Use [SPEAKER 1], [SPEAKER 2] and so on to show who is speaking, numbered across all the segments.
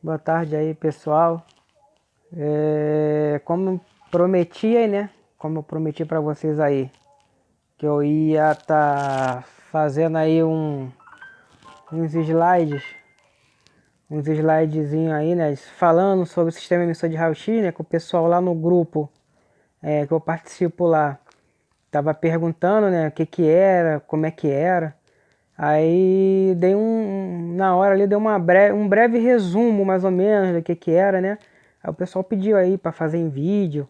[SPEAKER 1] Boa tarde aí, pessoal. Como prometi aí, né? Como eu prometi para vocês aí, que eu ia estar fazendo aí uns slides, uns slidezinhos aí, né? Falando sobre o sistema emissor de raio-x, né? Que o pessoal lá no grupo que eu participo lá tava perguntando, né? O que que era, como é que era. Aí dei na hora ali dei um breve resumo mais ou menos do que era, né? Aí o pessoal pediu aí para fazer em vídeo.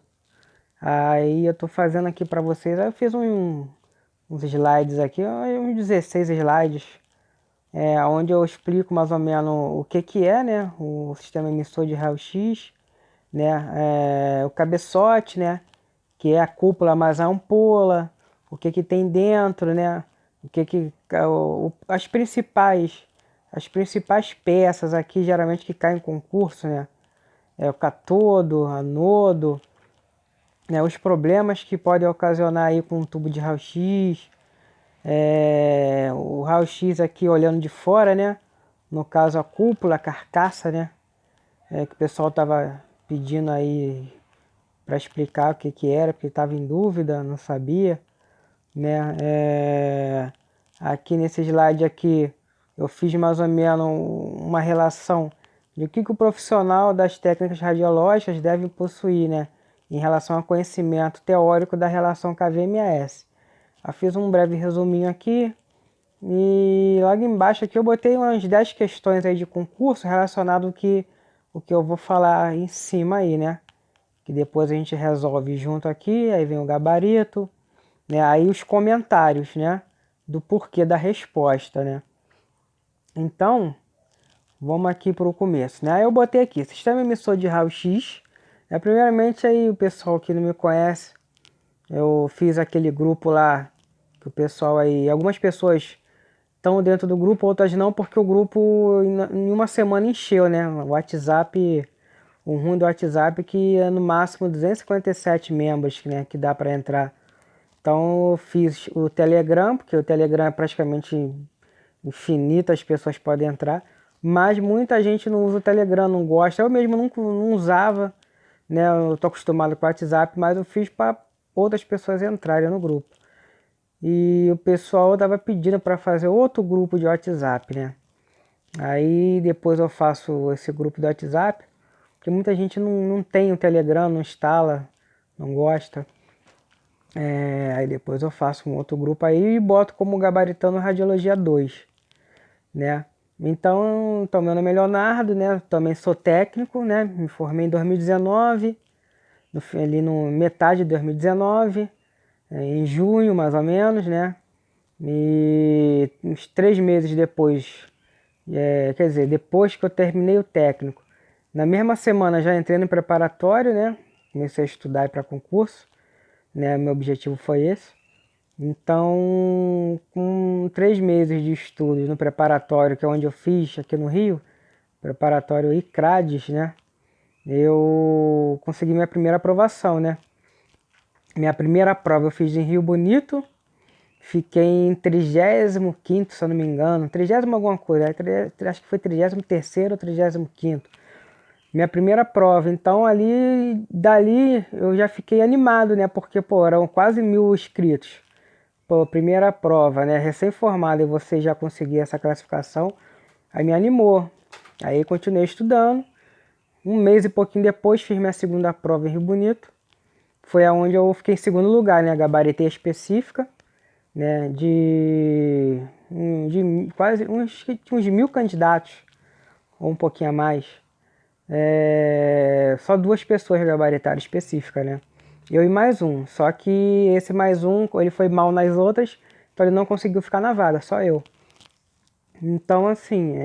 [SPEAKER 1] Aí eu tô fazendo aqui para vocês. Aí eu fiz uns slides aqui, uns 16 slides, onde eu explico mais ou menos o que é, né? O sistema emissor de raio-x, né? O cabeçote, né? Que é a cúpula mais a ampola, o que tem dentro, né? O que as principais peças aqui geralmente que caem em concurso, né? É o catodo, anodo, né? Os problemas que podem ocasionar aí com um tubo de raio-x, o raio-x aqui olhando de fora, né? No caso a cúpula, a carcaça, né? Que o pessoal tava pedindo aí para explicar o que era, porque estava em dúvida, não sabia, né? Aqui nesse slide aqui eu fiz mais ou menos uma relação de o que o profissional das técnicas radiológicas deve possuir, né? Em relação ao conhecimento teórico da relação KV-MS. Eu fiz um breve resuminho aqui e logo embaixo aqui eu botei umas 10 questões aí de concurso relacionado o que eu vou falar em cima aí, né? Que depois a gente resolve junto aqui, aí vem o gabarito, né? Aí os comentários, né? Do porquê da resposta, né? Então, vamos aqui para o começo, né? Aí eu botei aqui, sistema emissor de raio-x. Primeiramente aí o pessoal que não me conhece, eu fiz aquele grupo lá, que o pessoal aí, algumas pessoas estão dentro do grupo, outras não, porque o grupo em uma semana encheu, né? O WhatsApp, o ruim do WhatsApp é que é no máximo 257 membros, né, que dá para entrar. Então eu fiz o Telegram, porque o Telegram é praticamente infinito, as pessoas podem entrar, mas muita gente não usa o Telegram, não gosta. Eu mesmo não usava, né? Eu tô acostumado com o WhatsApp, mas eu fiz para outras pessoas entrarem no grupo. E o pessoal estava pedindo para fazer outro grupo de WhatsApp, né? Aí depois eu faço esse grupo do WhatsApp, porque muita gente não tem o Telegram, não instala, não gosta. Aí depois eu faço um outro grupo aí e boto como gabaritando Radiologia 2, né? Então, meu nome é Leonardo, né? Também sou técnico, né? Me formei em 2019, ali no metade de 2019, em junho mais ou menos, né? E uns 3 meses depois, quer dizer, depois que eu terminei o técnico, na mesma semana já entrei no preparatório, né? Comecei a estudar para concurso, né? Meu objetivo foi esse. Então, com 3 meses de estudos no preparatório, que é onde eu fiz aqui no Rio, preparatório ICRADES, né? Eu consegui minha primeira aprovação, né? Minha primeira prova eu fiz em Rio Bonito, fiquei em 35º, se eu não me engano, 30 alguma coisa, acho que foi 33º ou 35º. Minha primeira prova, então dali eu já fiquei animado, né? Porque, pô, eram quase 1.000 inscritos. Pô, primeira prova, né? Recém-formado e você já conseguir essa classificação, aí me animou. Aí continuei estudando. Um mês e pouquinho depois fiz minha segunda prova em Rio Bonito. Foi aonde eu fiquei em segundo lugar, né? Gabaritei a específica, né? De quase uns 1.000 candidatos, ou um pouquinho a mais. Só 2 pessoas gabaritaram específica, né? Eu e mais um. Só que esse mais um, ele foi mal nas outras, então ele não conseguiu ficar na vaga, só eu. Então, assim,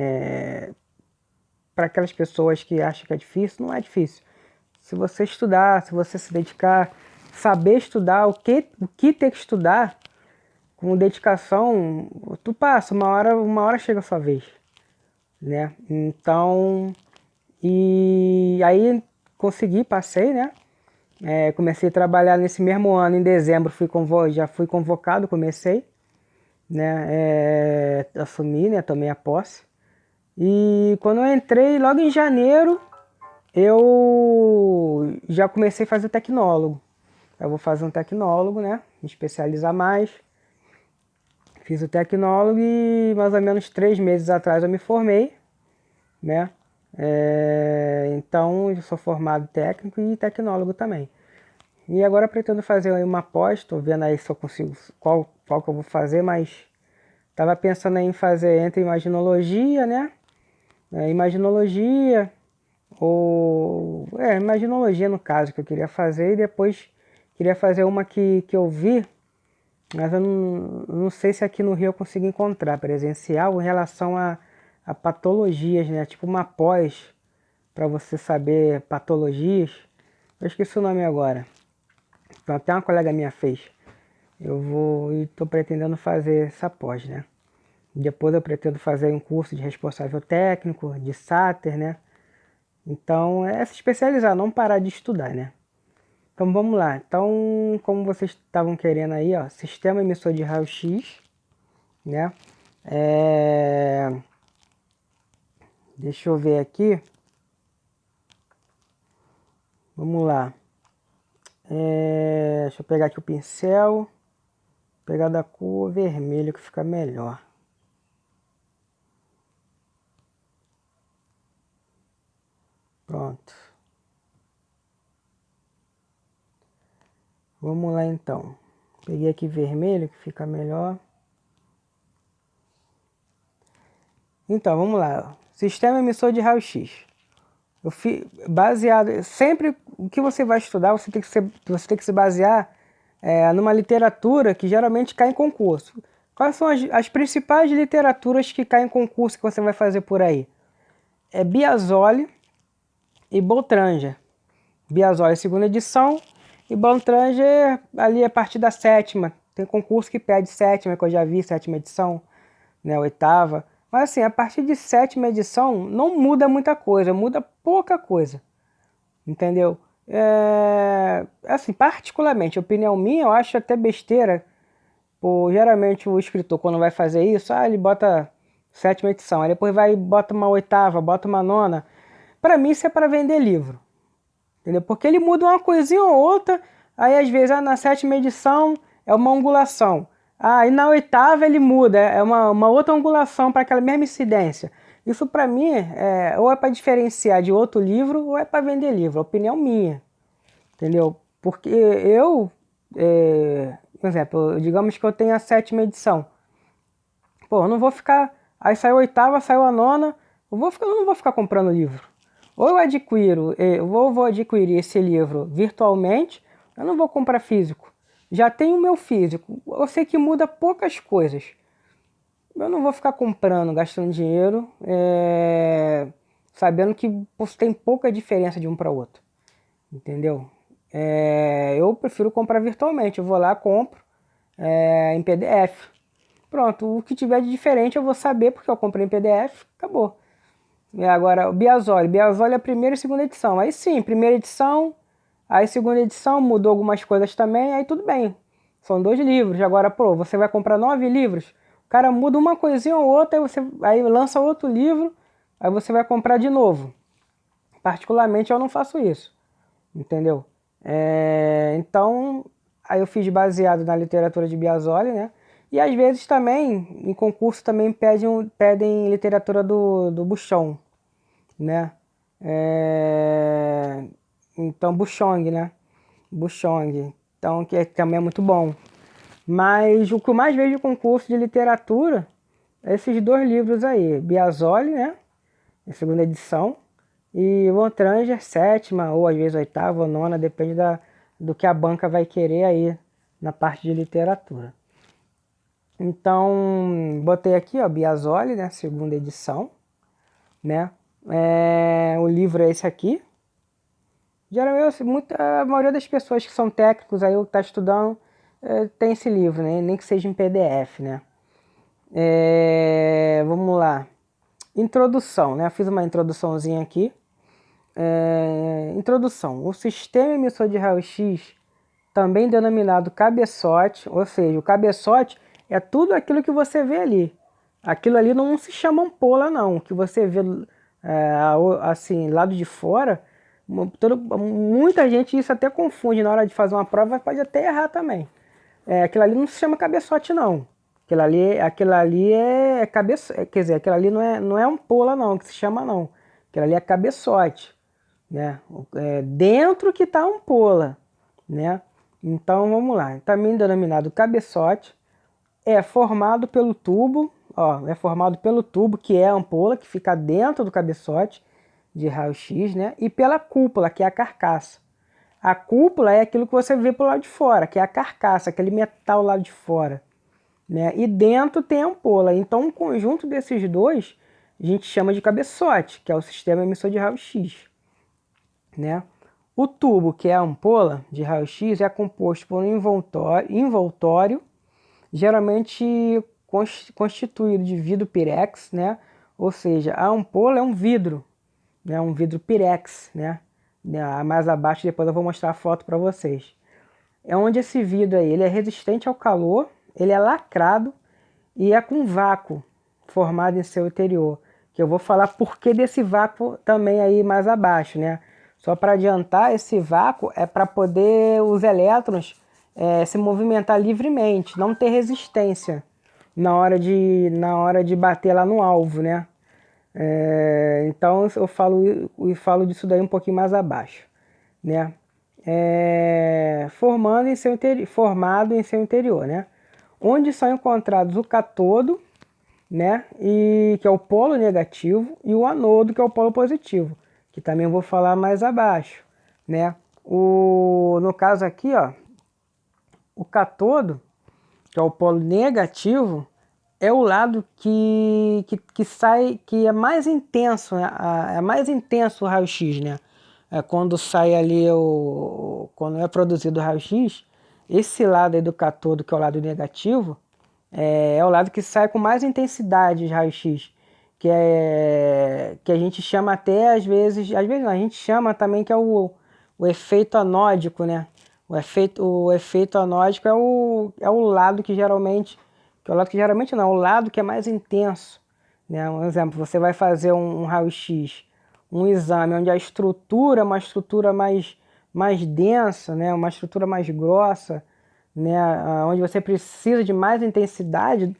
[SPEAKER 1] para aquelas pessoas que acham que é difícil, não é difícil. Se você estudar, se você se dedicar, saber estudar, o que ter que estudar, com dedicação, tu passa, uma hora chega a sua vez, né? Então, e aí consegui, passei, né? Comecei a trabalhar nesse mesmo ano, em dezembro, já fui convocado, comecei, né? Assumi, né? Tomei a posse. E quando eu entrei, logo em janeiro, eu já comecei a fazer o tecnólogo. Eu vou fazer um tecnólogo, né? Me especializar mais. Fiz o tecnólogo e mais ou menos 3 meses atrás eu me formei, né? Então, eu sou formado técnico e tecnólogo também. E agora eu pretendo fazer aí uma pós, estou vendo aí se eu consigo, qual que eu vou fazer, mas estava pensando em fazer entre imaginologia, né? Imaginologia, imaginologia no caso que eu queria fazer, e depois queria fazer uma que eu vi, mas eu não sei se aqui no Rio eu consigo encontrar presencial em relação a patologias, né? Tipo uma pós para você saber patologias. Eu esqueci o nome agora. Então, até uma colega minha fez. Eu vou e estou pretendendo fazer essa pós, né? Depois eu pretendo fazer um curso de responsável técnico, de sáter, né? Então é se especializar, não parar de estudar, né? Então vamos lá. Então, como vocês estavam querendo aí, ó, sistema emissor de raio-x, né? É... Deixa eu ver aqui. Vamos lá. Deixa eu pegar aqui o pincel. Pegar da cor vermelho que fica melhor. Pronto. Vamos lá então. Peguei aqui vermelho que fica melhor. Então, vamos lá. Sistema emissor de raio-x. Baseado. Sempre o que você vai estudar, você tem que se basear numa literatura que geralmente cai em concurso. Quais são as principais literaturas que caem em concurso que você vai fazer por aí? É Biasoli e Boltranger. Biasoli, segunda edição, e Boltranger ali a partir da sétima. Tem concurso que pede sétima, que eu já vi, sétima edição, né, oitava. Mas assim, a partir de sétima edição não muda muita coisa, muda pouca coisa, entendeu? Assim, particularmente, opinião minha, eu acho até besteira. Geralmente o escritor, quando vai fazer isso, ele bota sétima edição, aí depois vai e bota uma oitava, bota uma nona. Para mim, isso é para vender livro, entendeu? Porque ele muda uma coisinha ou outra, aí às vezes na sétima edição é uma angulação. E na oitava ele muda, é uma outra angulação para aquela mesma incidência. Isso para mim ou é para diferenciar de outro livro ou é para vender livro, opinião minha, entendeu? Porque por exemplo, digamos que eu tenho a sétima edição. Pô, eu não vou ficar. Aí saiu a oitava, saiu a nona. Eu não vou ficar comprando livro. Ou eu adquiro, vou adquirir esse livro virtualmente, eu não vou comprar físico. Já tenho o meu físico. Eu sei que muda poucas coisas. Eu não vou ficar comprando, gastando dinheiro, sabendo que tem pouca diferença de um para outro. Entendeu? Eu prefiro comprar virtualmente. Eu vou lá, compro em PDF. Pronto, o que tiver de diferente eu vou saber porque eu comprei em PDF, acabou. Agora, o Biasoli. Biasoli é a primeira e segunda edição. Aí sim, primeira edição, aí segunda edição mudou algumas coisas também, aí tudo bem. São 2 livros. Agora, você vai comprar 9 livros, o cara muda uma coisinha ou outra, aí lança outro livro, aí você vai comprar de novo. Particularmente eu não faço isso, entendeu? Então, aí eu fiz baseado na literatura de Biasoli, né? E às vezes também, em concurso também pedem literatura do Buchon, né? Então, Buchong, né? Buchong. Então, também é muito bom. Mas o que eu mais vejo de concurso de literatura é esses 2 livros aí. Biasoli, né? A segunda edição. E Votranger, sétima, ou às vezes oitava ou nona, depende do que a banca vai querer aí na parte de literatura. Então, botei aqui, ó, Biasoli, né? Segunda edição, né? O livro é esse aqui. Geralmente, a maioria das pessoas que são técnicos aí, ou que está estudando, tem esse livro, né? Nem que seja em PDF, né? Vamos lá. Introdução, né? Eu fiz uma introduçãozinha aqui. Introdução. O sistema emissor de raio-x, também denominado cabeçote, ou seja, o cabeçote é tudo aquilo que você vê ali. aquilo ali não se chama ampola não, o que você vê assim, lado de fora, muita gente isso até confunde na hora de fazer uma prova, pode até errar também. Aquilo ali não se chama cabeçote não, aquilo ali é cabeçote, quer dizer, aquilo ali não é ampola não, que se chama não, aquilo ali é cabeçote, né? Dentro que está a ampola, né? Então vamos lá, também denominado cabeçote, é formado pelo tubo, ó, é formado pelo tubo que é a ampola, que fica dentro do cabeçote de raio-x, né? E pela cúpula, que é a carcaça. A cúpula é aquilo que você vê pro lado de fora, que é a carcaça, aquele metal lá de fora, né? E dentro tem a ampola. Então, o conjunto desses dois a gente chama de cabeçote, que é o sistema emissor de raio-x, né? O tubo, que é a ampola de raio-x, é composto por um envoltório geralmente constituído de vidro pirex, né? Ou seja, a ampola é um vidro, né? Um vidro pirex, né? Mais abaixo, depois eu vou mostrar a foto para vocês. É onde esse vidro aí, ele é resistente ao calor, ele é lacrado e é com vácuo formado em seu interior. Que eu vou falar por que desse vácuo também aí mais abaixo, né? Só para adiantar, esse vácuo é para poder os elétrons se movimentar livremente, não ter resistência na hora de bater lá no alvo, né? Então eu falo disso daí um pouquinho mais abaixo, né? Formado em seu interior, né? Onde são encontrados o cátodo, né? E que é o polo negativo, e o anodo, que é o polo positivo, que também eu vou falar mais abaixo, né? No caso aqui, ó, o cátodo, que é o polo negativo, é o lado que sai, que é mais intenso, né? É mais intenso o raio-x, né? Quando sai ali, quando é produzido o raio-x, esse lado aí do cátodo, que é o lado negativo, é o lado que sai com mais intensidade de raio-x, que a gente chama até às vezes não, a gente chama também que é o efeito anódico, né? O efeito anódico é o lado que geralmente, não, é o lado que é mais intenso, né? Um exemplo, você vai fazer um raio-x, um exame onde a estrutura é uma estrutura mais densa, né? Uma estrutura mais grossa, né? Onde você precisa de mais intensidade,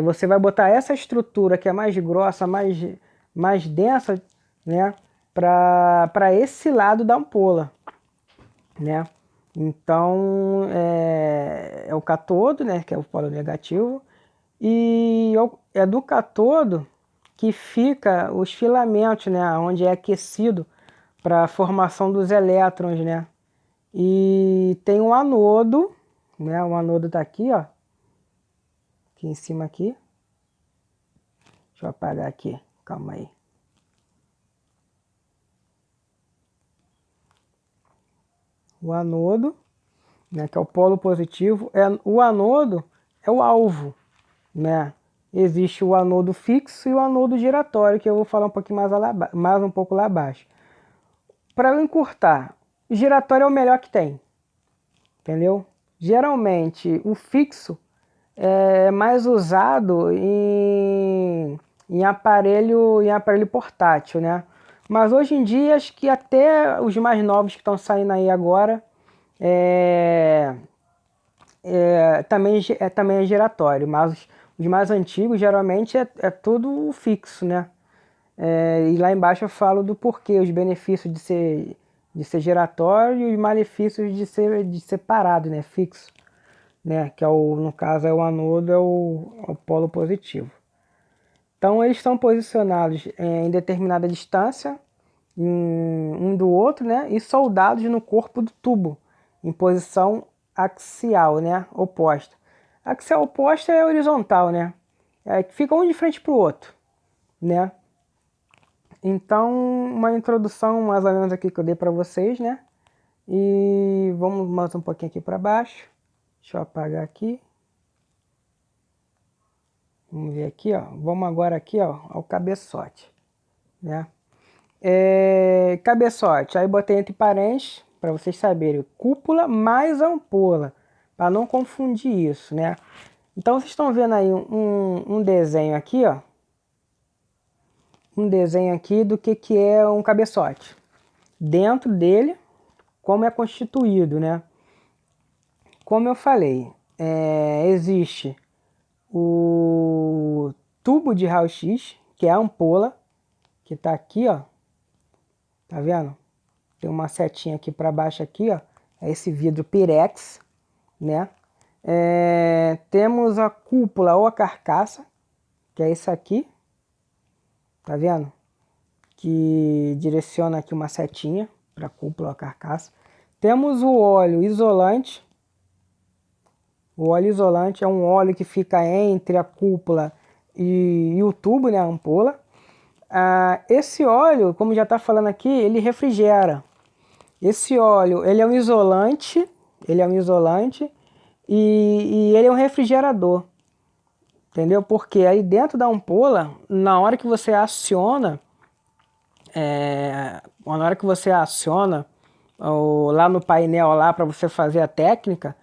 [SPEAKER 1] você vai botar essa estrutura que é mais grossa, mais densa, né? Para esse lado da ampola, né? Então é o cátodo, né? Que é o polo negativo, e é do cátodo que fica os filamentos, né? Onde é aquecido para a formação dos elétrons, né? E tem um anodo, né? O anodo tá aqui, ó. Aqui em cima aqui. Deixa eu apagar aqui. Calma aí. O anodo, né? Que é o polo positivo. O anodo é o alvo, né? Existe o anodo fixo e o anodo giratório, que eu vou falar um pouquinho mais um pouco lá abaixo. Para eu encurtar, o giratório é o melhor que tem, entendeu? Geralmente o fixo é mais usado em aparelho portátil, né? Mas hoje em dia acho que até os mais novos que estão saindo aí agora também é giratório, mas os mais antigos geralmente é tudo fixo, né? E lá embaixo eu falo do porquê, os benefícios de ser giratório e os malefícios de ser parado, né? Fixo, né? Que no caso é o anodo, é o polo positivo. Então eles estão posicionados em determinada distância um do outro, né? E soldados no corpo do tubo, em posição axial, né? Oposta. Axial oposta é horizontal, né? Fica um de frente para o outro, né? Então, uma introdução mais ou menos aqui que eu dei para vocês, né? E vamos mais um pouquinho aqui para baixo. Deixa eu apagar aqui. Vamos ver aqui, ó. Vamos agora aqui, ó, ao cabeçote, né? Cabeçote, aí botei entre parênteses para vocês saberem, cúpula mais ampola, para não confundir isso, né? Então vocês estão vendo aí um desenho aqui, ó. Um desenho aqui do que é um cabeçote. Dentro dele, como é constituído, né? Como eu falei, existe o tubo de raio-x, que é a ampola, que está aqui, ó. Tá vendo? Tem uma setinha aqui para baixo aqui, ó. É esse vidro Pirex, né? Temos a cúpula ou a carcaça, que é isso aqui. Tá vendo? Que direciona aqui uma setinha para a cúpula ou a carcaça. Temos o óleo isolante. O óleo isolante é um óleo que fica entre a cúpula e o tubo, né, a ampola. Esse óleo, como já está falando aqui, ele refrigera. Esse óleo, ele é um isolante e ele é um refrigerador, entendeu? Porque aí dentro da ampola, na hora que você aciona, lá no painel lá para você fazer a técnica,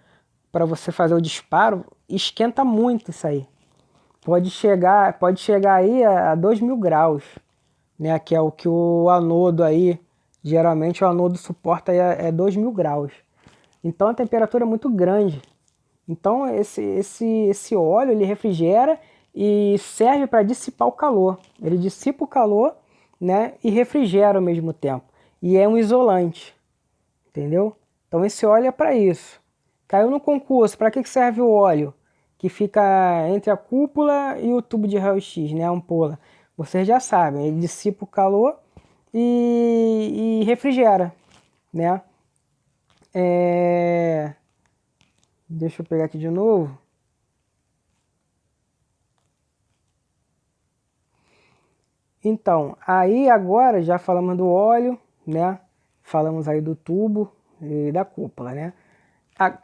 [SPEAKER 1] para você fazer o disparo, esquenta muito isso aí. Pode chegar aí a 2000 graus, né? Que é o que o anodo aí, geralmente o anodo suporta aí é 2000 graus. Então a temperatura é muito grande. Então esse óleo ele refrigera e serve para dissipar o calor. Ele dissipa o calor, né? E refrigera ao mesmo tempo. E é um isolante, entendeu? Então esse óleo é para isso. Caiu no concurso, para que serve o óleo? Que fica entre a cúpula e o tubo de raio-x, né? A ampola. Vocês já sabem, ele dissipa o calor e refrigera, né? Deixa eu pegar aqui de novo. Então, aí agora já falamos do óleo, né? Falamos aí do tubo e da cúpula, né?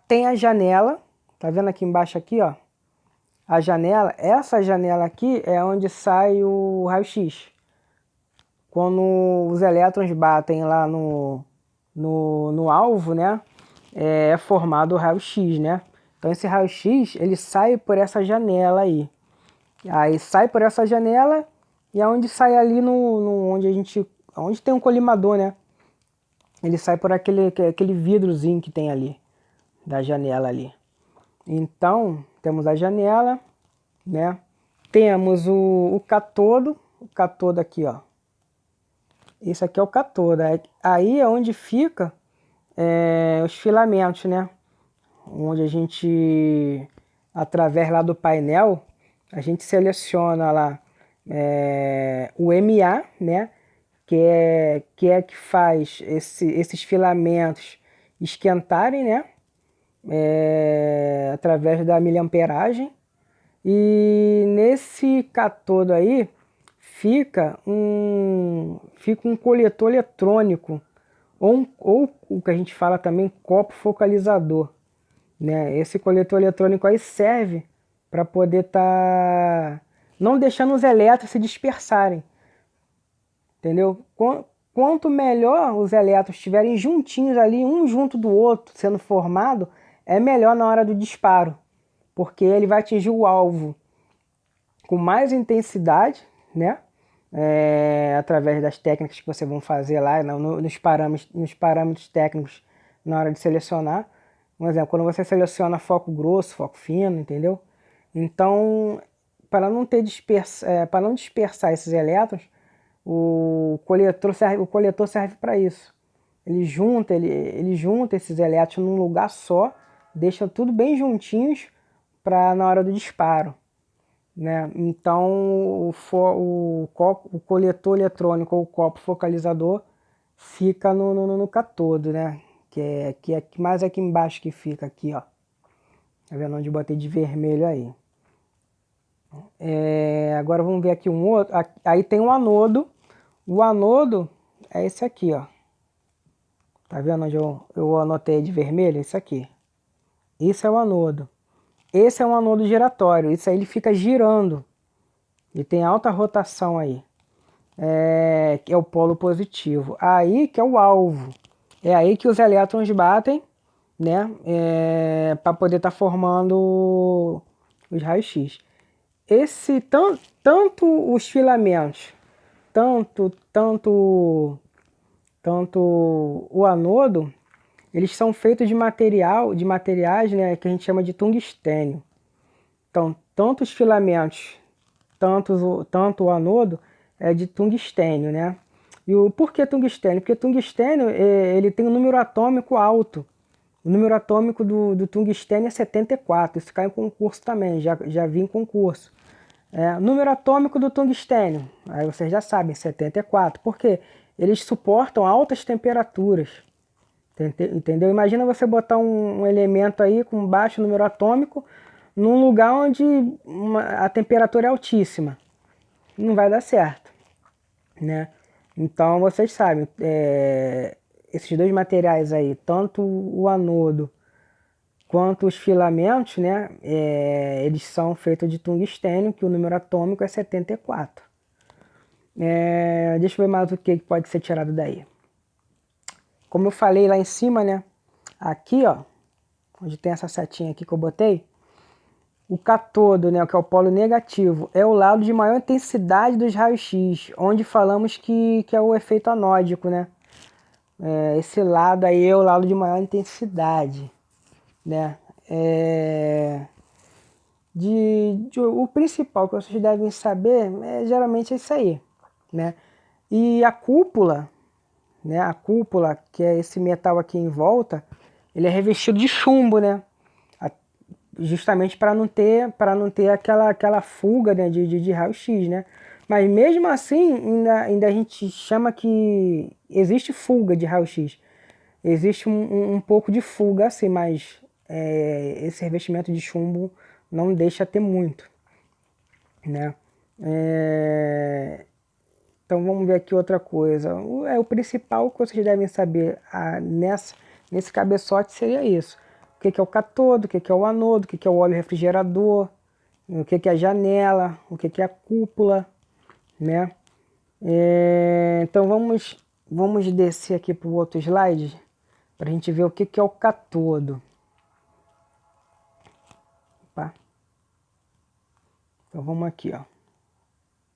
[SPEAKER 1] Tem a janela, tá vendo aqui embaixo aqui, ó? A janela, essa janela aqui é onde sai o raio-x. Quando os elétrons batem lá no alvo, né? É formado o raio-x, né? Então esse raio-x, ele sai por essa janela aí. Aí sai por essa janela e é onde sai ali onde tem um colimador, né? Ele sai por aquele vidrozinho que tem ali, da janela ali. Então, temos a janela, né? Temos o catodo aqui, ó. Isso aqui é o catodo. Aí é onde fica os filamentos, né? Onde a gente, através lá do painel, a gente seleciona lá o MA, né? Que faz esses filamentos esquentarem, né? Através da miliamperagem. E nesse catodo aí fica um coletor eletrônico, ou o que a gente fala também copo focalizador, né? Esse coletor eletrônico aí serve para poder não deixando os elétrons se dispersarem, entendeu? Quanto melhor os elétrons estiverem juntinhos ali, um junto do outro, sendo formado, é melhor na hora do disparo, porque ele vai atingir o alvo com mais intensidade, né? Através das técnicas que vocês vão fazer lá, nos parâmetros técnicos na hora de selecionar. Um exemplo, quando você seleciona foco grosso, foco fino, entendeu? Então, para não dispersar esses elétrons, o coletor serve para isso. Ele junta esses elétrons num lugar só, deixa tudo bem juntinhos para na hora do disparo, né? Então o coletor eletrônico ou o copo focalizador fica no catodo, né? Que é mais aqui embaixo que fica aqui, ó. Tá vendo onde eu botei de vermelho aí? Agora vamos ver aqui um outro. Aí tem o anodo. O anodo é esse aqui, ó. Tá vendo onde eu anotei de vermelho? Esse aqui. Esse é o anodo. Esse é um anodo giratório. Isso aí ele fica girando. Ele tem alta rotação aí. Que é o polo positivo. Aí que é o alvo. É aí que os elétrons batem, né? Para poder estar formando os raios-x. Tanto os filamentos, tanto o anodo, eles são feitos de materiais, né, que a gente chama de tungstênio. Então, tanto os filamentos, tanto o anodo é de tungstênio, né? E por que tungstênio? Porque tungstênio ele tem um número atômico alto. O número atômico do tungstênio é 74. Isso cai em concurso também, já vi em concurso. Número atômico do tungstênio, aí vocês já sabem, 74. Por quê? Eles suportam altas temperaturas. Entendeu? Imagina você botar um elemento aí com baixo número atômico num lugar onde a temperatura é altíssima. Não vai dar certo, né? Então vocês sabem, esses dois materiais aí, tanto o anodo quanto os filamentos, né? Eles são feitos de tungstênio, que o número atômico é 74. Deixa eu ver mais o que pode ser tirado daí. Como eu falei lá em cima, né? Aqui, ó, onde tem essa setinha aqui que eu botei, o cátodo, né, que é o polo negativo, é o lado de maior intensidade dos raios-x, onde falamos que é o efeito anódico, né? Esse lado aí é o lado de maior intensidade, né? O principal que vocês devem saber geralmente é isso aí, né? E a cúpula, né? A cúpula, que é esse metal aqui em volta, ele é revestido de chumbo, né? Justamente para não ter aquela fuga, né, de raio-x, né? Mas mesmo assim, ainda a gente chama que existe fuga de raio-x. Existe um pouco de fuga assim, mas esse revestimento de chumbo não deixa ter muito, né? Então vamos ver aqui outra coisa. O principal que vocês devem saber nesse cabeçote seria isso. O que é o cátodo, o que é o anodo, o que é o óleo refrigerador, o que é a janela, o que é a cúpula, né? Então vamos descer aqui para o outro slide para a gente ver o que é o cátodo. Opa. Então vamos aqui, ó.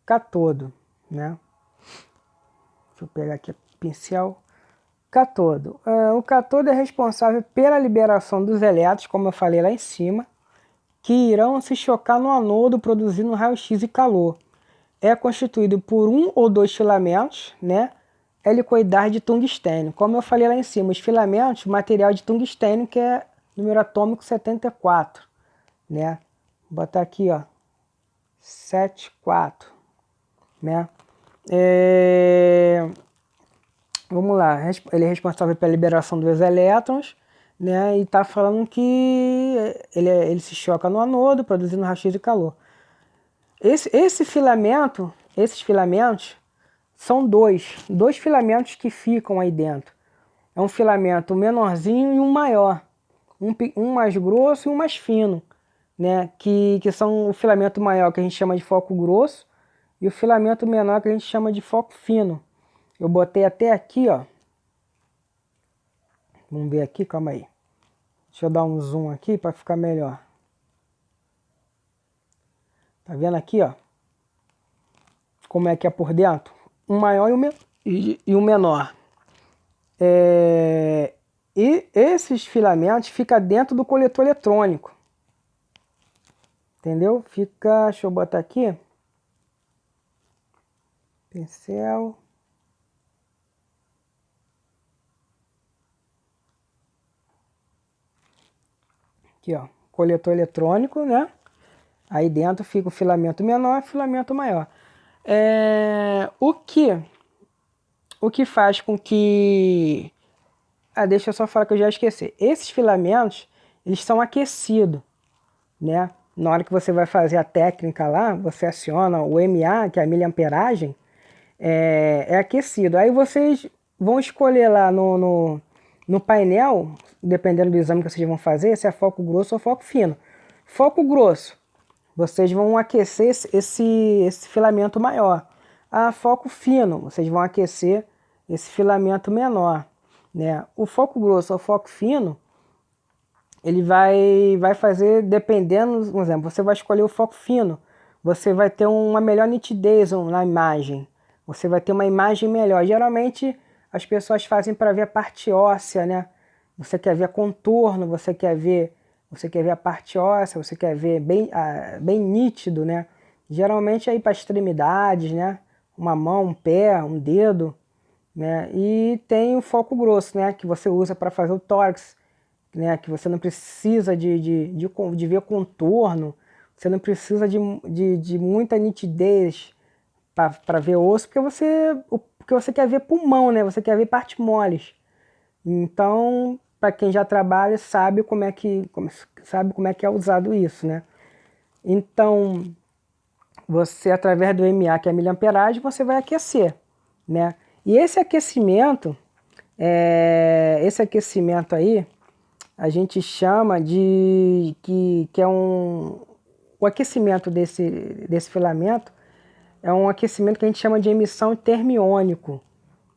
[SPEAKER 1] Cátodo, né? Deixa eu pegar aqui o pincel. Cátodo. O cátodo é responsável pela liberação dos elétrons, como eu falei lá em cima, que irão se chocar no anodo produzindo raio-x e calor. É constituído por um ou dois filamentos, né? Helicoidais de tungstênio. Como eu falei lá em cima, os filamentos, material de tungstênio, que é número atômico 74, né? Vou botar aqui, ó, 74, né? Vamos lá, ele é responsável pela liberação dos elétrons, né? E está falando que ele se choca no anodo, produzindo raio-x e calor. Esses filamentos são dois filamentos que ficam aí dentro. É um filamento menorzinho e um maior, um mais grosso e um mais fino, né? Que são o filamento maior que a gente chama de foco grosso e o filamento menor que a gente chama de foco fino. Eu botei até aqui, ó. Vamos ver aqui, calma aí. Deixa eu dar um zoom aqui para ficar melhor. Tá vendo aqui, ó? Como é que é por dentro? O maior e o menor. E esses filamentos ficam dentro do coletor eletrônico. Entendeu? Fica, deixa eu botar aqui. Pincel. Aqui, ó. Coletor eletrônico, né? Aí dentro fica o filamento menor e o filamento maior. O que faz com que... deixa eu só falar que eu já esqueci. Esses filamentos, eles são aquecidos, né? Na hora que você vai fazer a técnica lá, você aciona o MA, que é a miliamperagem, é aquecido. Aí vocês vão escolher lá no painel, dependendo do exame que vocês vão fazer, se é foco grosso ou foco fino. Foco grosso, vocês vão aquecer esse filamento maior. Foco fino, vocês vão aquecer esse filamento menor, né? O foco grosso ou foco fino, ele vai fazer, dependendo, por exemplo, você vai escolher o foco fino, você vai ter uma melhor nitidez na imagem, você vai ter uma imagem melhor. Geralmente as pessoas fazem para ver a parte óssea, né? Você quer ver contorno, você quer ver a parte óssea, você quer ver bem, bem nítido, né? Geralmente aí para extremidades, né? Uma mão, um pé, um dedo, né? E tem o foco grosso, né? Que você usa para fazer o tórax, né? Que você não precisa de ver contorno, você não precisa de muita nitidez para ver osso, porque você quer ver pulmão, né? Você quer ver partes moles. Então, para quem já trabalha, sabe como é que é usado isso, né? Então, você, através do MA, que é a miliamperagem, você vai aquecer, né? E esse aquecimento aí, a gente chama que é o aquecimento desse filamento é um aquecimento que a gente chama de emissão termiônico.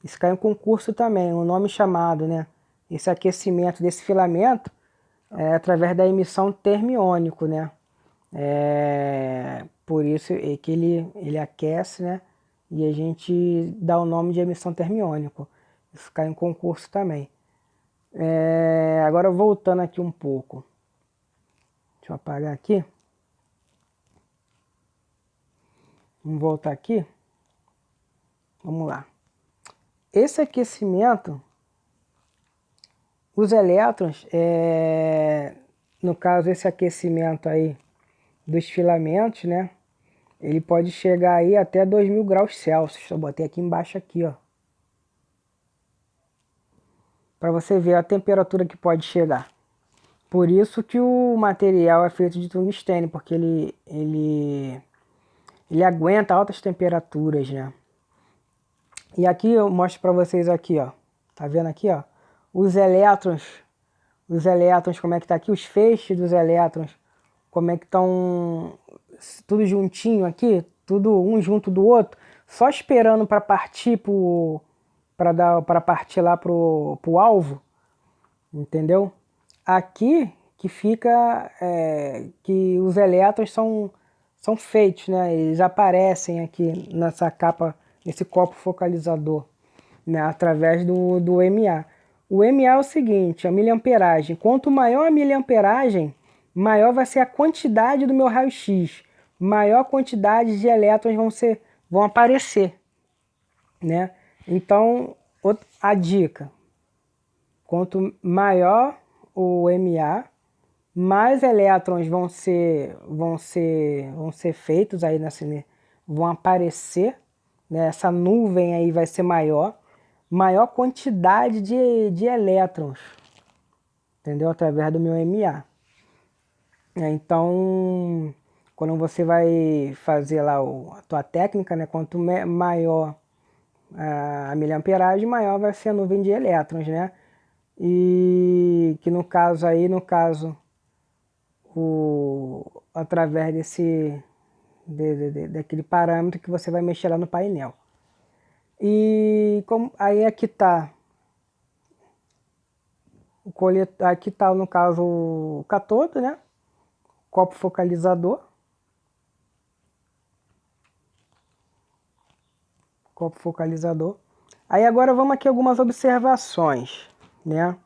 [SPEAKER 1] Isso cai em concurso também, um nome chamado, né? Esse aquecimento desse filamento é através da emissão termiônico, né? Por isso é que ele aquece, né? E a gente dá o nome de emissão termiônico. Isso cai em concurso também. Agora voltando aqui um pouco. Deixa eu apagar aqui. Vamos voltar aqui. Vamos lá. Esse aquecimento, os elétrons, no caso esse aquecimento aí dos filamentos, né? Ele pode chegar aí até 2000 graus Celsius. Eu botei aqui embaixo aqui, ó. Para você ver a temperatura que pode chegar. Por isso que o material é feito de tungstênio, porque ele aguenta altas temperaturas, né? E aqui eu mostro para vocês aqui, ó. Tá vendo aqui, ó? Os elétrons, como é que tá aqui? Os feixes dos elétrons, como é que estão tudo juntinho aqui, tudo um junto do outro, só esperando para partir para partir lá pro alvo, entendeu? Aqui que fica que os elétrons são feitos, né? Eles aparecem aqui nessa capa, nesse copo focalizador, né? Através do MA. O MA é o seguinte, a miliamperagem. Quanto maior a miliamperagem, maior vai ser a quantidade do meu raio-x, maior quantidade de elétrons vão aparecer, né? Então, a dica, quanto maior o MA, mais elétrons vão ser feitos aí vão aparecer, né? Essa nuvem aí vai ser maior quantidade de elétrons, entendeu? Através do meu MA. Então, quando você vai fazer lá a tua técnica, né? Quanto maior a miliamperagem, maior vai ser a nuvem de elétrons, né? E que no caso aí, através daquele parâmetro que você vai mexer lá no painel. E aí aqui está o coletor, aqui está no caso o catodo, né? Copo focalizador. Copo focalizador. Aí agora vamos aqui algumas observações, né?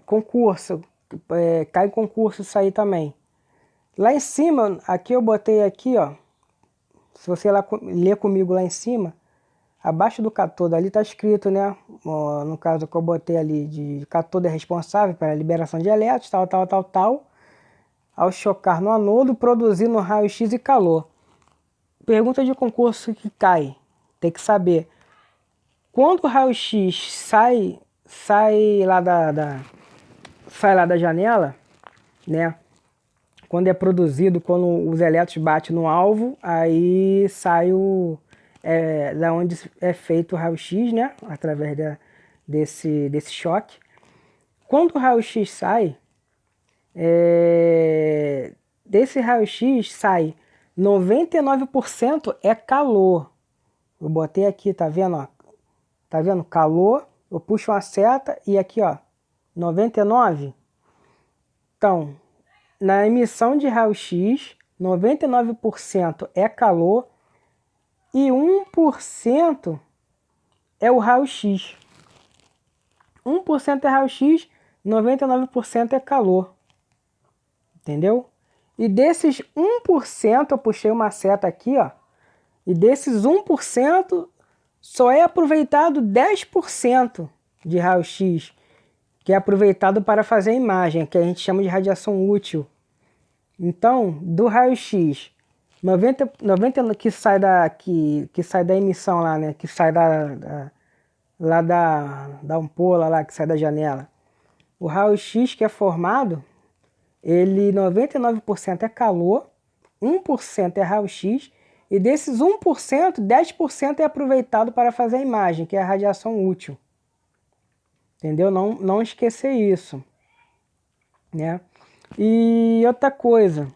[SPEAKER 1] Concurso, cai concurso isso aí também. Lá em cima, aqui eu botei aqui, ó. Se você ler comigo lá em cima, abaixo do catodo ali está escrito, né? No caso que eu botei ali, de catodo é responsável pela liberação de elétrons, tal, ao chocar no anodo, produzindo raio-x e calor. Pergunta de concurso que cai. Tem que saber. Quando o raio-x sai lá da janela, né? Quando é produzido, quando os elétrons batem no alvo, aí sai da onde é feito o raio-x, né? Através desse choque. Quando o raio-x sai, desse raio-x sai 99% é calor. Eu botei aqui, tá vendo? Ó? Tá vendo? Calor. Eu puxo uma seta e aqui, ó, 99? Então, na emissão de raio-x, 99% é calor e 1% é o raio-x. 1% é raio-x, 99% é calor. Entendeu? E desses 1%, eu puxei uma seta aqui, ó. E desses 1%, só é aproveitado 10% de raio-x, que é aproveitado para fazer a imagem, que a gente chama de radiação útil. Então, do raio-x, 90 que sai da emissão lá, né? Que sai lá da ampola lá, que sai da janela. O raio-x que é formado, ele 99% é calor, 1% é raio-x, e desses 1%, 10% é aproveitado para fazer a imagem, que é a radiação útil. Entendeu? Não esquecer isso, né? E outra coisa,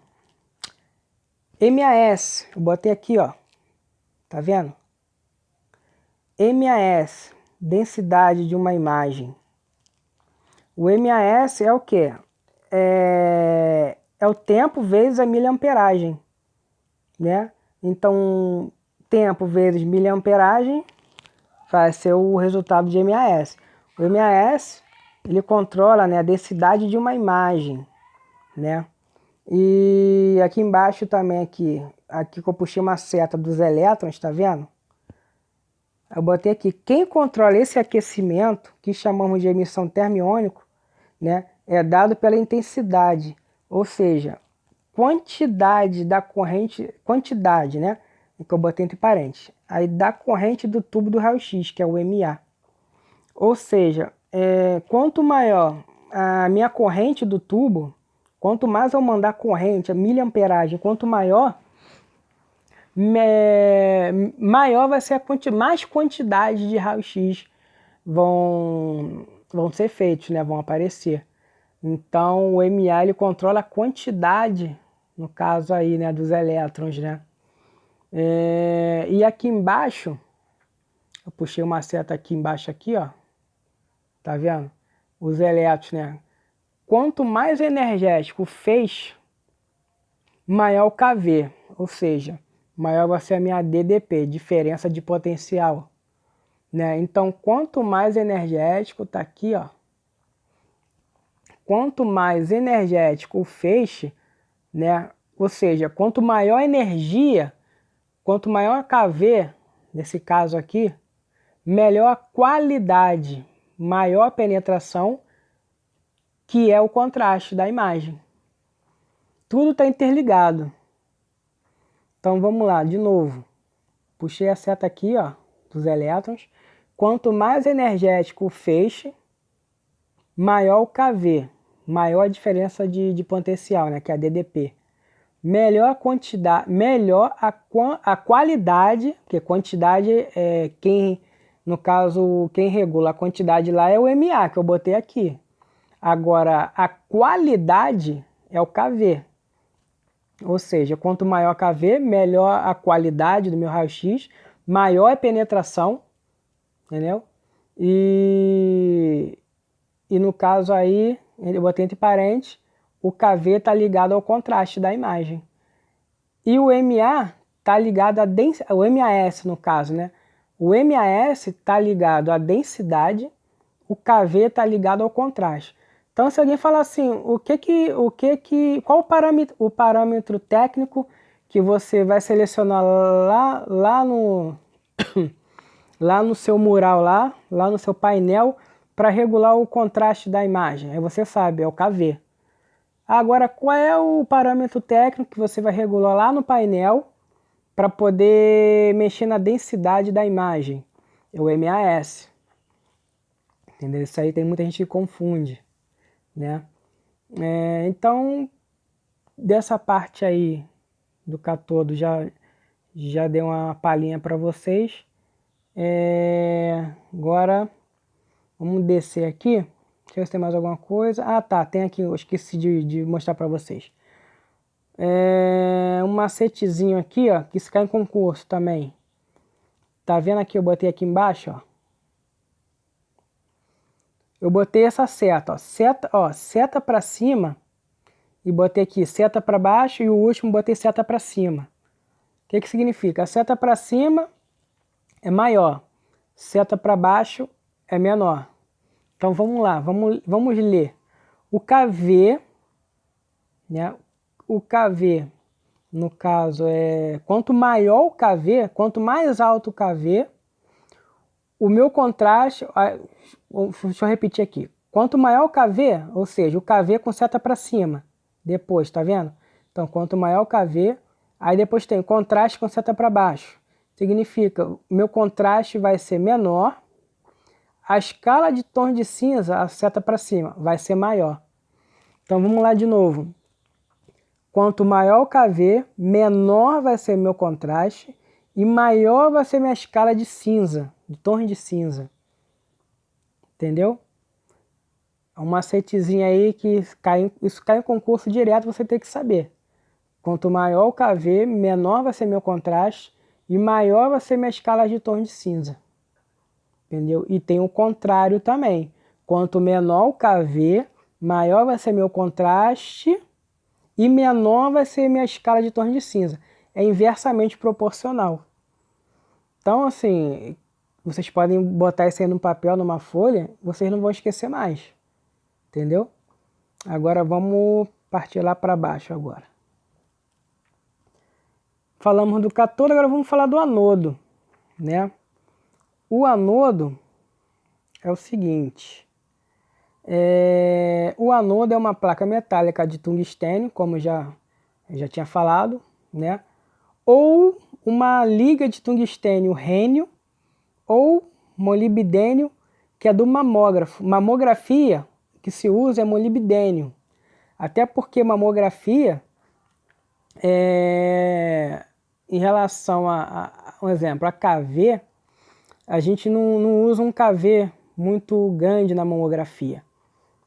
[SPEAKER 1] MAS, eu botei aqui, ó, tá vendo? MAS, densidade de uma imagem. O MAS é o quê? É o tempo vezes a miliamperagem, né? Então, tempo vezes miliamperagem vai ser o resultado de MAS. O MAS, ele controla, né, a densidade de uma imagem, né? E aqui embaixo também, aqui que eu puxei uma seta dos elétrons, tá vendo? Eu botei aqui, quem controla esse aquecimento, que chamamos de emissão termiônico, né, é dado pela intensidade, ou seja, quantidade da corrente, quantidade, né, que eu botei entre parênteses, aí da corrente do tubo do raio-x, que é o MA. Ou seja, quanto maior a minha corrente do tubo, quanto mais eu mandar corrente, a miliamperagem, quanto maior, maior vai ser mais quantidade de raio-x vão ser feitos, né? Vão aparecer. Então o MA ele controla a quantidade, no caso aí, né, dos elétrons, né? E aqui embaixo, eu puxei uma seta aqui embaixo aqui, ó. Tá vendo? Os elétrons, né? Quanto mais energético o feixe, maior o KV, ou seja, maior vai ser a minha DDP, diferença de potencial, né? Então, quanto mais energético, tá aqui, ó. Quanto mais energético o feixe, né? Ou seja, quanto maior a energia, quanto maior a KV, nesse caso aqui, melhor a qualidade, maior a penetração, que é o contraste da imagem. Tudo está interligado. Então vamos lá, de novo. Puxei a seta aqui, ó, dos elétrons. Quanto mais energético o feixe, maior o KV, maior a diferença de potencial, né, que é a DDP. Melhor a quantidade, melhor a qualidade, porque quantidade é no caso, quem regula a quantidade lá é o MA, que eu botei aqui. Agora, a qualidade é o KV. Ou seja, quanto maior a KV, melhor a qualidade do meu raio-x, maior a penetração, entendeu? E no caso aí, eu botei entre parênteses, o KV está ligado ao contraste da imagem. E o MA está ligado à densidade, o MAS no caso, né? O MAS está ligado à densidade, o KV está ligado ao contraste. Então, se alguém falar assim, qual o parâmetro técnico que você vai selecionar lá no seu mural, lá no seu painel, para regular o contraste da imagem? Aí você sabe, é o KV. Agora, qual é o parâmetro técnico que você vai regular lá no painel para poder mexer na densidade da imagem? É o MAS. Entendeu? Isso aí tem muita gente que confunde, né? Então, dessa parte aí do catodo já dei uma palhinha para vocês. Agora, vamos descer aqui. Deixa eu ver se tem mais alguma coisa. Ah, tá. Tem aqui, eu esqueci de mostrar para vocês. Um macetezinho aqui, ó, que isso cai em concurso também. Tá vendo aqui? Eu botei aqui embaixo, ó. eu botei essa seta, seta para cima, e botei aqui seta para baixo, e o último botei seta para cima. O que significa? A seta para cima é maior, seta para baixo é menor. Então vamos lá, vamos ler. O KV, né? O KV, no caso, quanto maior o KV, quanto mais alto o KV, o meu contraste, deixa eu repetir aqui. Quanto maior o KV, ou seja, o KV com seta para cima, depois, tá vendo? Então, quanto maior o KV, aí depois tem contraste com seta para baixo. Significa, o meu contraste vai ser menor, a escala de tons de cinza, a seta para cima, vai ser maior. Então, vamos lá de novo. Quanto maior o KV, menor vai ser meu contraste e maior vai ser minha escala de cinza, de tons de cinza. Entendeu? É um macetezinho aí que isso cai em concurso direto, você tem que saber. Quanto maior o KV, menor vai ser meu contraste e maior vai ser minha escala de tons de cinza. Entendeu? E tem o contrário também. Quanto menor o KV, maior vai ser meu contraste e menor vai ser minha escala de tons de cinza. É inversamente proporcional. Então, assim, vocês podem botar isso aí no papel, numa folha, vocês não vão esquecer mais. Entendeu? Agora vamos partir lá para baixo agora. Falamos do cátodo, agora vamos falar do anodo, né? O anodo é o seguinte. O anodo é uma placa metálica de tungstênio, como eu já tinha falado, né? Ou uma liga de tungstênio rênio ou molibdênio, que é do mamógrafo. Mamografia que se usa é molibdênio. Até porque mamografia, em relação um exemplo, a KV, a gente não usa um KV muito grande na mamografia.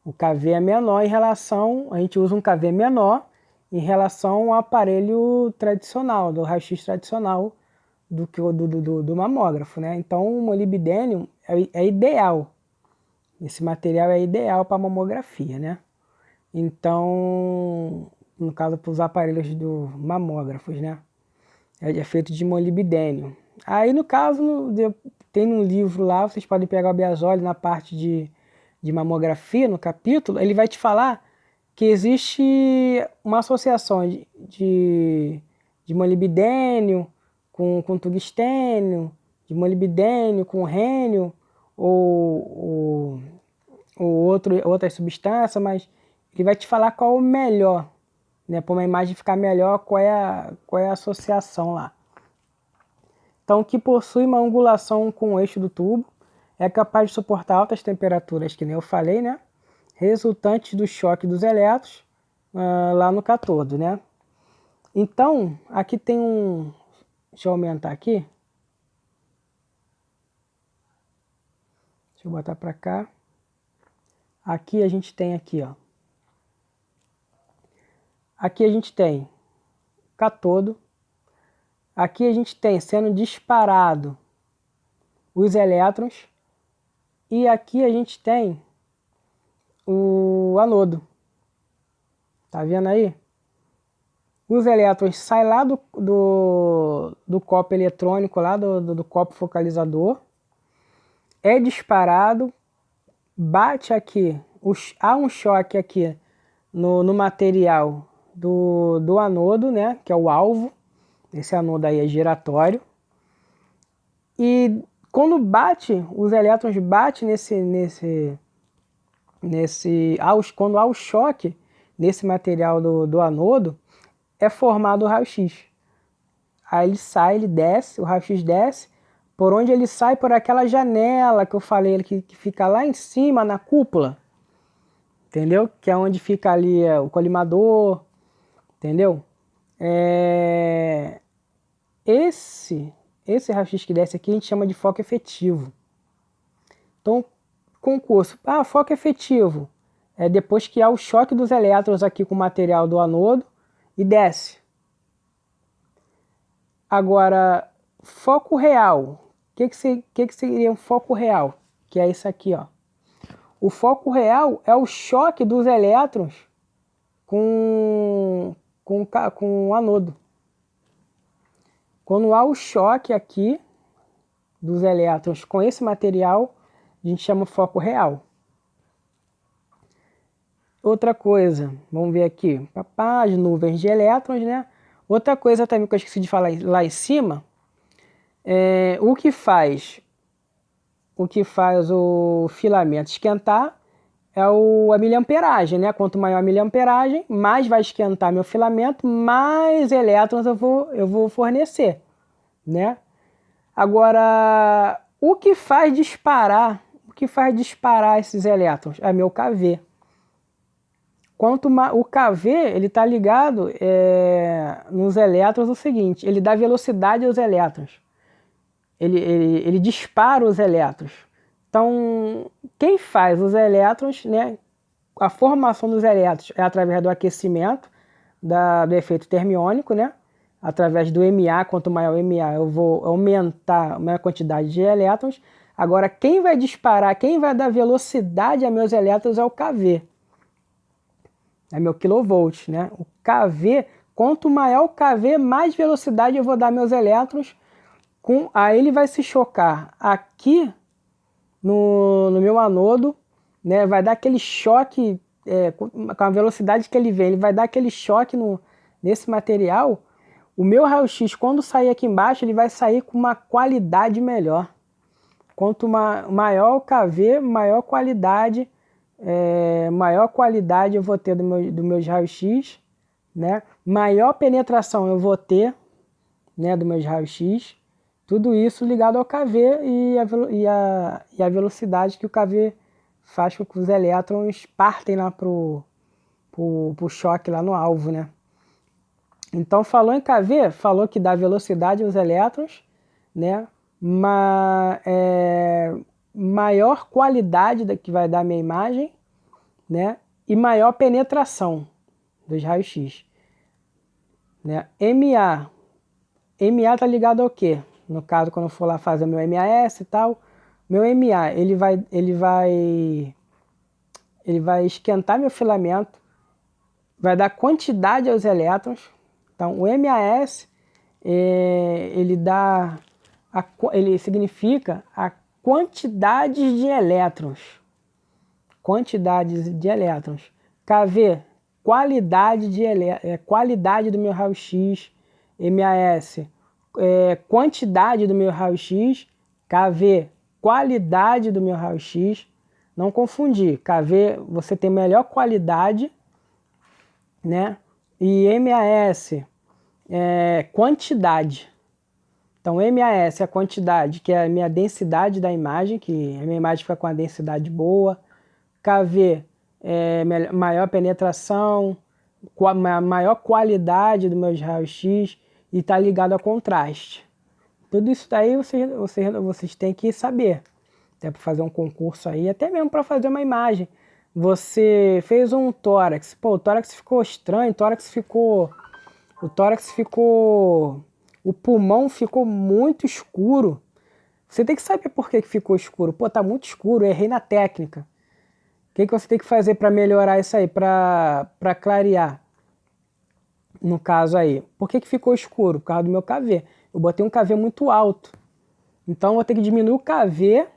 [SPEAKER 1] O KV é menor em relação, a gente usa um KV menor em relação ao aparelho tradicional, do raio-x tradicional do mamógrafo, né? Então o molibdênio é ideal. Esse material é ideal para mamografia, né? Então, no caso para os aparelhos do mamógrafos, né? É feito de molibdênio. Aí no caso, tem um livro lá, vocês podem pegar o Biasoli na parte de mamografia, no capítulo, ele vai te falar que existe uma associação de molibdênio com tungstênio, de molibdênio com rênio, ou outra substância, mas ele vai te falar qual é o melhor, né? Para uma imagem ficar melhor, qual é a associação lá. Então, que possui uma angulação com o eixo do tubo, é capaz de suportar altas temperaturas, que nem eu falei, né? Resultantes do choque dos elétrons lá no cátodo, né? Então, aqui tem um... Deixa eu aumentar aqui. Deixa eu botar para cá. Aqui a gente tem aqui, ó. Aqui a gente tem cátodo. Aqui a gente tem sendo disparado os elétrons. E aqui a gente tem o anodo. Tá vendo aí? Os elétrons saem lá do copo eletrônico, lá do copo focalizador. É disparado, bate aqui, há um choque aqui no material do anodo, né? Que é o alvo. Esse anodo aí é giratório. E quando bate, os elétrons batem quando há o choque nesse material do anodo, é formado o raio-x. Aí ele sai, ele desce, o raio-x desce, por onde ele sai? Por aquela janela que eu falei, que fica lá em cima, na cúpula, entendeu? Que é onde fica ali o colimador, entendeu? Esse raio-x que desce aqui a gente chama de foco efetivo. Então, concurso, foco efetivo, é depois que há o choque dos elétrons aqui com o material do anodo e desce. Agora, foco real, o que seria um foco real? Que é isso aqui, ó. O foco real é o choque dos elétrons com o anodo. Quando há o choque aqui dos elétrons com esse material, a gente chama foco real. Outra coisa, vamos ver aqui, as nuvens de elétrons, né? Outra coisa também que eu esqueci de falar lá em cima, o que faz o filamento esquentar é a miliamperagem, né? Quanto maior a miliamperagem, mais vai esquentar meu filamento, mais elétrons eu vou fornecer, né? Agora, o que faz disparar esses elétrons? É meu kV. O kV ele está ligado nos elétrons o seguinte, ele dá velocidade aos elétrons. Ele dispara os elétrons. Então, quem faz os elétrons, né, a formação dos elétrons é através do aquecimento, do efeito termiônico, né? Através do MA, quanto maior o MA, eu vou aumentar a minha quantidade de elétrons. Agora, quem vai disparar, quem vai dar velocidade a meus elétrons é o kV. É meu kilovolt, né? O kV, quanto maior o kV, mais velocidade eu vou dar meus elétrons. Aí ele vai se chocar aqui no meu anodo, né? Vai dar aquele choque, com a velocidade que ele vem, ele vai dar aquele choque nesse material. O meu raio-x, quando sair aqui embaixo, ele vai sair com uma qualidade melhor. Quanto maior o kV, maior qualidade eu vou ter do meus raio-x, né? Maior penetração eu vou ter, né, do meus raio-x. Tudo isso ligado ao kV e a velocidade que o kV faz com que os elétrons partem lá pro choque lá no alvo, né? Então, falou em kV, falou que dá velocidade aos elétrons, né? Maior qualidade que vai dar a minha imagem, né? E maior penetração dos raios-x, né? MA está ligado ao quê? No caso, quando eu for lá fazer meu MAS e tal, meu MA ele vai esquentar meu filamento, vai dar quantidade aos elétrons. Então, o MAS ele significa a quantidade de elétrons. Quantidades de elétrons. KV, qualidade do meu raio-x. MAS, quantidade do meu raio-x. KV, qualidade do meu raio-x. Não confundir. KV, você tem melhor qualidade, né? E MAS, quantidade. Então, MAS é a quantidade, que é a minha densidade da imagem, que a minha imagem fica com a densidade boa. KV é maior penetração, maior qualidade dos meus raios-x e está ligado a contraste. Tudo isso daí vocês têm que saber. Até para fazer um concurso aí, até mesmo para fazer uma imagem. Você fez um tórax, o tórax ficou estranho, o pulmão ficou muito escuro. Você tem que saber por que ficou escuro. Tá muito escuro, eu errei na técnica. O que você tem que fazer para melhorar isso aí, para clarear? No caso aí, por que ficou escuro? Por causa do meu KV. Eu botei um KV muito alto. Então eu vou ter que diminuir o KV,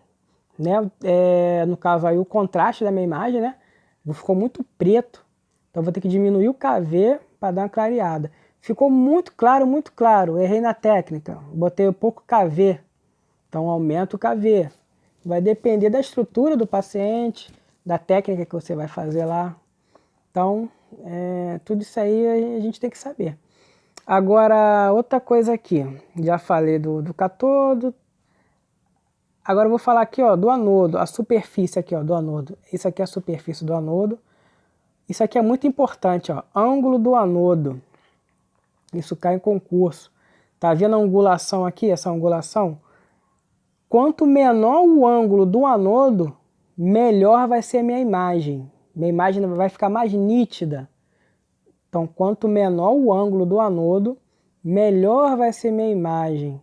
[SPEAKER 1] né? No caso aí o contraste da minha imagem, né? Ficou muito preto. Então eu vou ter que diminuir o KV para dar uma clareada. Ficou muito claro. Errei na técnica. Botei pouco KV. Então aumenta o KV. Vai depender da estrutura do paciente, da técnica que você vai fazer lá. Então, tudo isso aí a gente tem que saber. Agora, outra coisa aqui. Já falei do cátodo. Agora eu vou falar aqui, ó, do anodo. A superfície aqui, ó, do anodo. Isso aqui é a superfície do anodo. Isso aqui é muito importante, ó. Ângulo do anodo. Isso cai em concurso. Tá vendo a angulação aqui, essa angulação? Quanto menor o ângulo do anodo, melhor vai ser a minha imagem. Minha imagem vai ficar mais nítida. Então, quanto menor o ângulo do anodo, melhor vai ser minha imagem.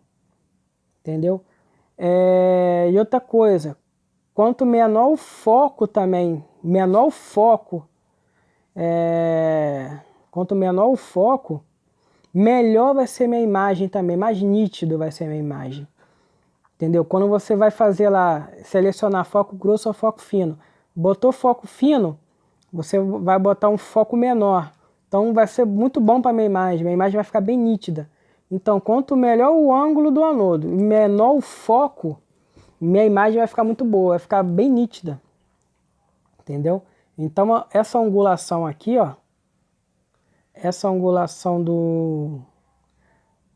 [SPEAKER 1] Entendeu? E outra coisa, quanto menor o foco também, quanto menor o foco, melhor vai ser minha imagem também, mais nítido vai ser minha imagem. Entendeu? Quando você vai fazer lá, selecionar foco grosso ou foco fino, botou foco fino, você vai botar um foco menor. Então vai ser muito bom para minha imagem vai ficar bem nítida. Então, quanto melhor o ângulo do anodo, menor o foco, minha imagem vai ficar muito boa, vai ficar bem nítida. Entendeu? Então, essa angulação aqui, ó, essa angulação do...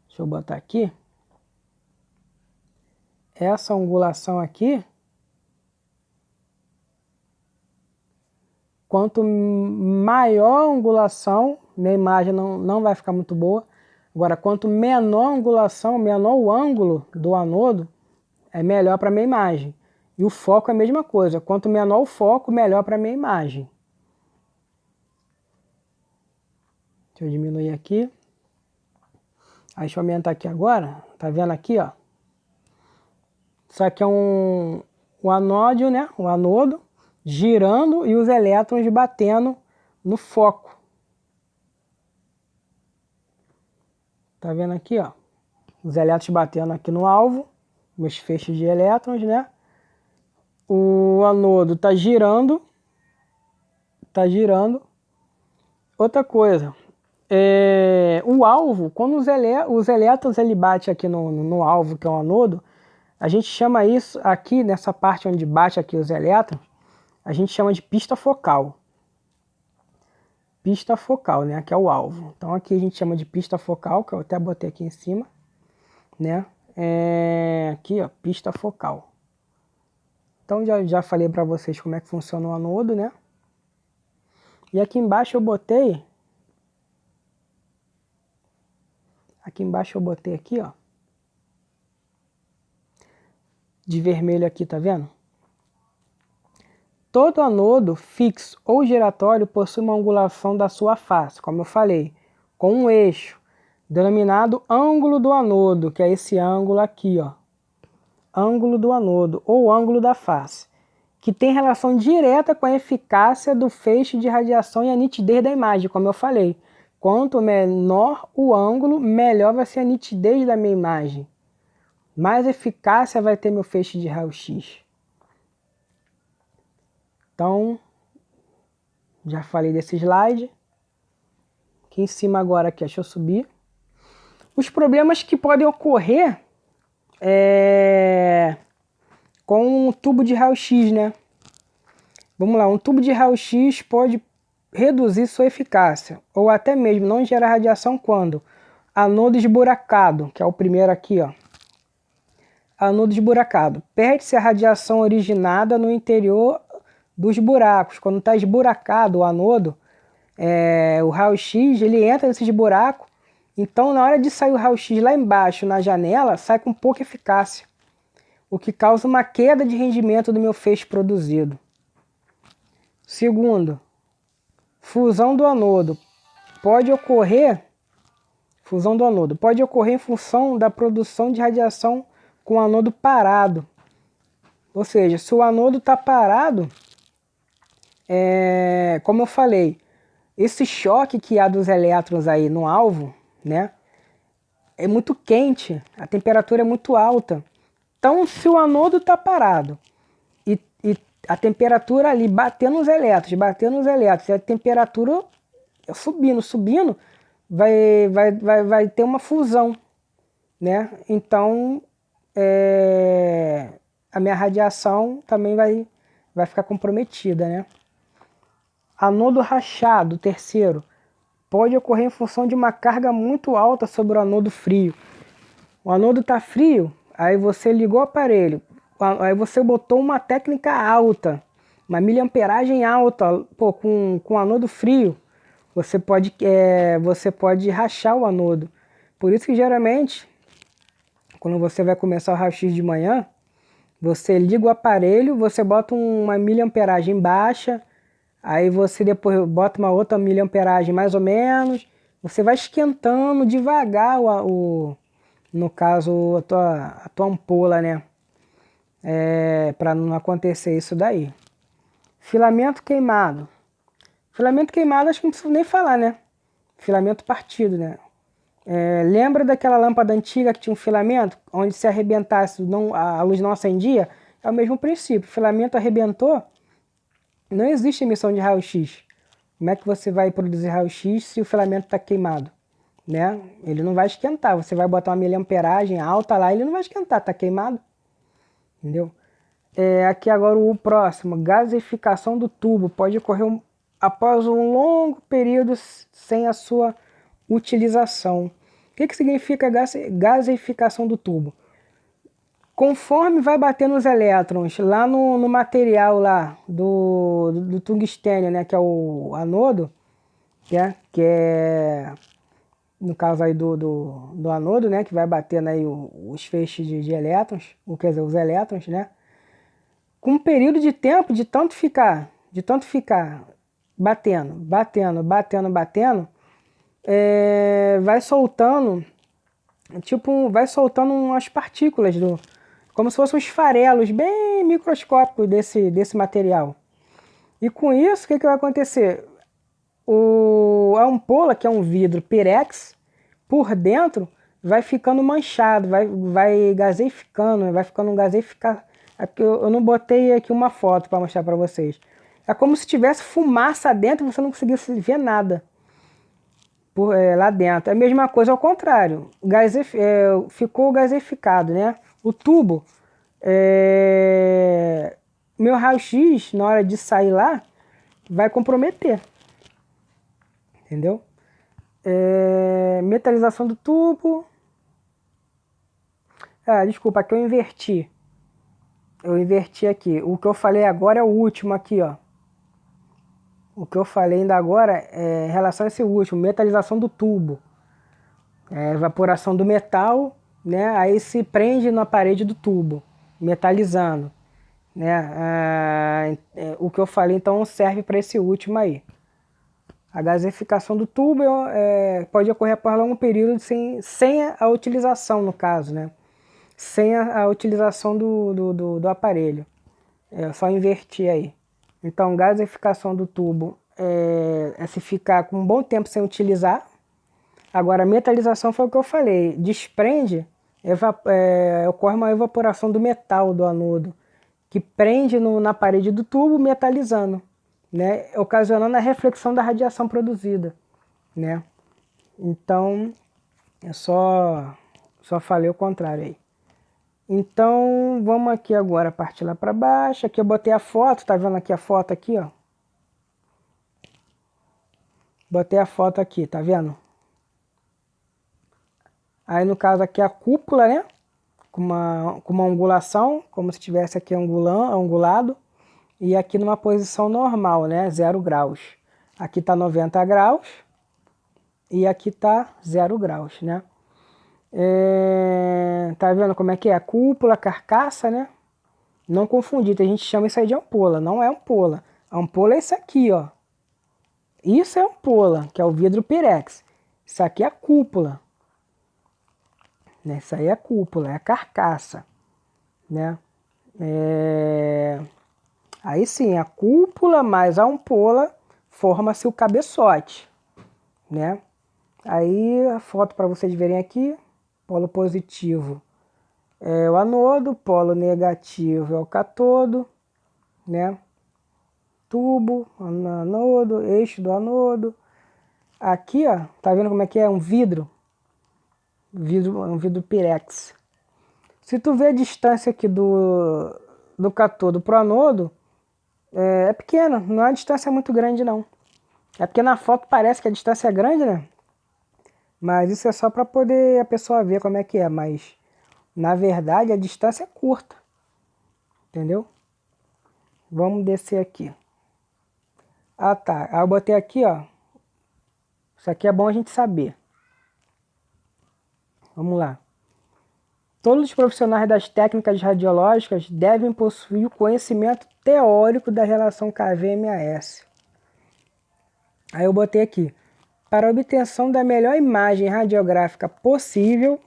[SPEAKER 1] Deixa eu botar aqui. Essa angulação aqui, quanto maior a angulação, minha imagem não vai ficar muito boa. Agora, quanto menor a angulação, menor o ângulo do anodo, é melhor para minha imagem. E o foco é a mesma coisa. Quanto menor o foco, melhor para minha imagem. Deixa eu diminuir aqui. Aí, deixa eu aumentar aqui agora. Tá vendo aqui, ó? Isso aqui é um anódio, né? O anodo girando e os elétrons batendo no foco. Tá vendo aqui, ó? Os elétrons batendo aqui no alvo, meus feixes de elétrons, né? O anodo tá girando. Tá girando. Outra coisa, o alvo, quando os elétrons ele bate aqui no alvo, que é o anodo, a gente chama isso aqui, nessa parte onde bate aqui os elétrons, a gente chama de pista focal. Pista focal, né? Que é o alvo. Então aqui a gente chama de pista focal, que eu até botei aqui em cima, né? Aqui, ó, pista focal. Então já falei para vocês como é que funciona o anodo, né? E aqui embaixo eu botei... Aqui embaixo eu botei aqui, ó. De vermelho aqui, tá vendo? Todo anodo fixo ou giratório possui uma angulação da sua face, como eu falei, com um eixo, denominado ângulo do anodo, que é esse ângulo aqui, ó. Ângulo do anodo, ou ângulo da face, que tem relação direta com a eficácia do feixe de radiação e a nitidez da imagem, como eu falei. Quanto menor o ângulo, melhor vai ser a nitidez da minha imagem. Mais eficácia vai ter meu feixe de raio-x. Então, já falei desse slide. Aqui em cima agora, aqui, deixa eu subir. Os problemas que podem ocorrer com um tubo de raio-x, né? Vamos lá, um tubo de raio-x pode reduzir sua eficácia, ou até mesmo não gerar radiação quando anodo esburacado, que é o primeiro aqui, ó. Anodo esburacado. Perde-se a radiação originada no interior dos buracos. Quando está esburacado o anodo, o raio-x ele entra nesse buraco, então na hora de sair o raio-x lá embaixo na janela, sai com pouca eficácia, o que causa uma queda de rendimento do meu feixe produzido. Segundo, fusão do anodo. Pode ocorrer em função da produção de radiação com o anodo parado. Ou seja, se o anodo está parado, como eu falei, esse choque que há dos elétrons aí no alvo, né, é muito quente, a temperatura é muito alta. Então, se o anodo está parado e a temperatura ali batendo nos elétrons, e a temperatura subindo, vai ter uma fusão, né? Então, a minha radiação também vai ficar comprometida, né? Anodo rachado, terceiro, pode ocorrer em função de uma carga muito alta sobre o anodo frio. O anodo está frio, aí você ligou o aparelho, aí você botou uma técnica alta, uma miliamperagem alta, pô, com anodo frio, você pode rachar o anodo. Por isso que geralmente, quando você vai começar o raio-x de manhã, você liga o aparelho, você bota uma miliamperagem baixa, aí você depois bota uma outra miliamperagem mais ou menos, você vai esquentando devagar no caso a tua ampola, né? para não acontecer isso daí. Filamento queimado. Filamento queimado acho que não preciso nem falar, né? Filamento partido, né? Lembra daquela lâmpada antiga que tinha um filamento? Onde se arrebentasse a luz não acendia? É o mesmo princípio. O filamento arrebentou, não existe emissão de raio-x. Como é que você vai produzir raio-x se o filamento está queimado? Né? Ele não vai esquentar. Você vai botar uma miliamperagem alta lá, ele não vai esquentar, está queimado. Entendeu? Aqui agora o próximo, gaseificação do tubo. Pode ocorrer após um longo período sem a sua utilização. O que significa gaseificação do tubo? Conforme vai batendo os elétrons lá no material lá do tungstênio, né, que é o anodo, que é no caso aí do anodo, né, que vai batendo aí os feixes de elétrons, ou quer dizer, os elétrons, né, com um período de tempo de tanto ficar batendo, vai soltando, vai soltando umas partículas, como se fossem uns farelos bem microscópicos desse material. E com isso, o que vai acontecer? A ampola, que é um vidro Pirex, por dentro vai ficando manchado, vai gaseificando, vai ficando um gaseificado. Aqui eu não botei aqui uma foto para mostrar para vocês. É como se tivesse fumaça dentro e você não conseguisse ver nada lá dentro. É a mesma coisa ao contrário. Ficou gaseificado, né? O tubo, meu raio-x, na hora de sair lá, vai comprometer. Entendeu? Metalização do tubo. Desculpa, aqui eu inverti. Eu inverti aqui. O que eu falei agora é o último aqui, ó. O que eu falei ainda agora é em relação a esse último, metalização do tubo. Evaporação do metal, né? Aí se prende na parede do tubo, metalizando. Né? O que eu falei então serve para esse último aí. A gaseificação do tubo pode ocorrer por longo período sem a utilização, no caso, né? Sem a utilização do aparelho. É só invertir aí. Então, gaseificação do tubo é se ficar com um bom tempo sem utilizar. Agora, a metalização foi o que eu falei. Desprende, ocorre uma evaporação do metal do anodo, que prende na parede do tubo, metalizando, né? Ocasionando a reflexão da radiação produzida, né? Então, eu só falei o contrário aí. Então, vamos aqui agora partir lá para baixo. Aqui eu botei a foto, tá vendo aqui a foto aqui, ó? Botei a foto aqui, tá vendo? Aí no caso aqui a cúpula, né? Com uma angulação, como se estivesse aqui angulado. E aqui numa posição normal, né? 0 graus. Aqui tá 90 graus. E aqui tá 0 graus, né? Tá vendo como é que é? A cúpula, carcaça, né? Não confundir, a gente chama isso aí de ampola. Não é ampola. A ampola é isso aqui, ó. Isso é ampola, que é o vidro Pirex. Isso aqui é a cúpula. Né? Isso aí é a cúpula, é a carcaça. Né? Aí sim, a cúpula mais a ampola forma-se o cabeçote. Né? Aí a foto para vocês verem aqui. Polo positivo é o anodo, polo negativo é o cátodo, né? Tubo, anodo, eixo do anodo. Aqui, ó, tá vendo como é que é? Um vidro. Um vidro Pirex. Se tu vê a distância aqui do cátodo pro anodo, é pequena, não é uma distância muito grande não. É porque na foto parece que a distância é grande, né? Mas isso é só para poder a pessoa ver como é que é, mas na verdade a distância é curta. Entendeu? Vamos descer aqui. Ah tá, aí eu botei aqui, ó. Isso aqui é bom a gente saber. Vamos lá. Todos os profissionais das técnicas radiológicas devem possuir o conhecimento teórico da relação KV-MAS. Aí eu botei aqui. Para a obtenção da melhor imagem radiográfica possível,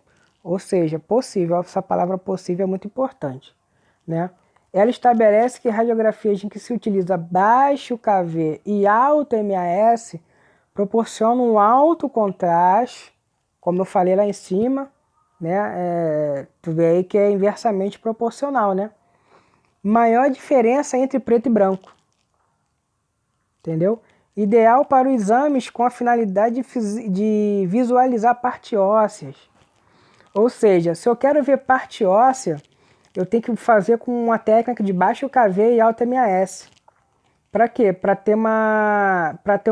[SPEAKER 1] ou seja, possível, essa palavra possível é muito importante. né? Ela estabelece que radiografias em que se utiliza baixo kV e alto MAS proporcionam um alto contraste, como eu falei lá em cima, né? Tu vê aí que é inversamente proporcional, né? Maior diferença entre preto e branco, entendeu? Ideal para os exames com a finalidade de visualizar partes ósseas. Ou seja, se eu quero ver parte óssea, eu tenho que fazer com uma técnica de baixo kV e alto MAS. Para quê? Para ter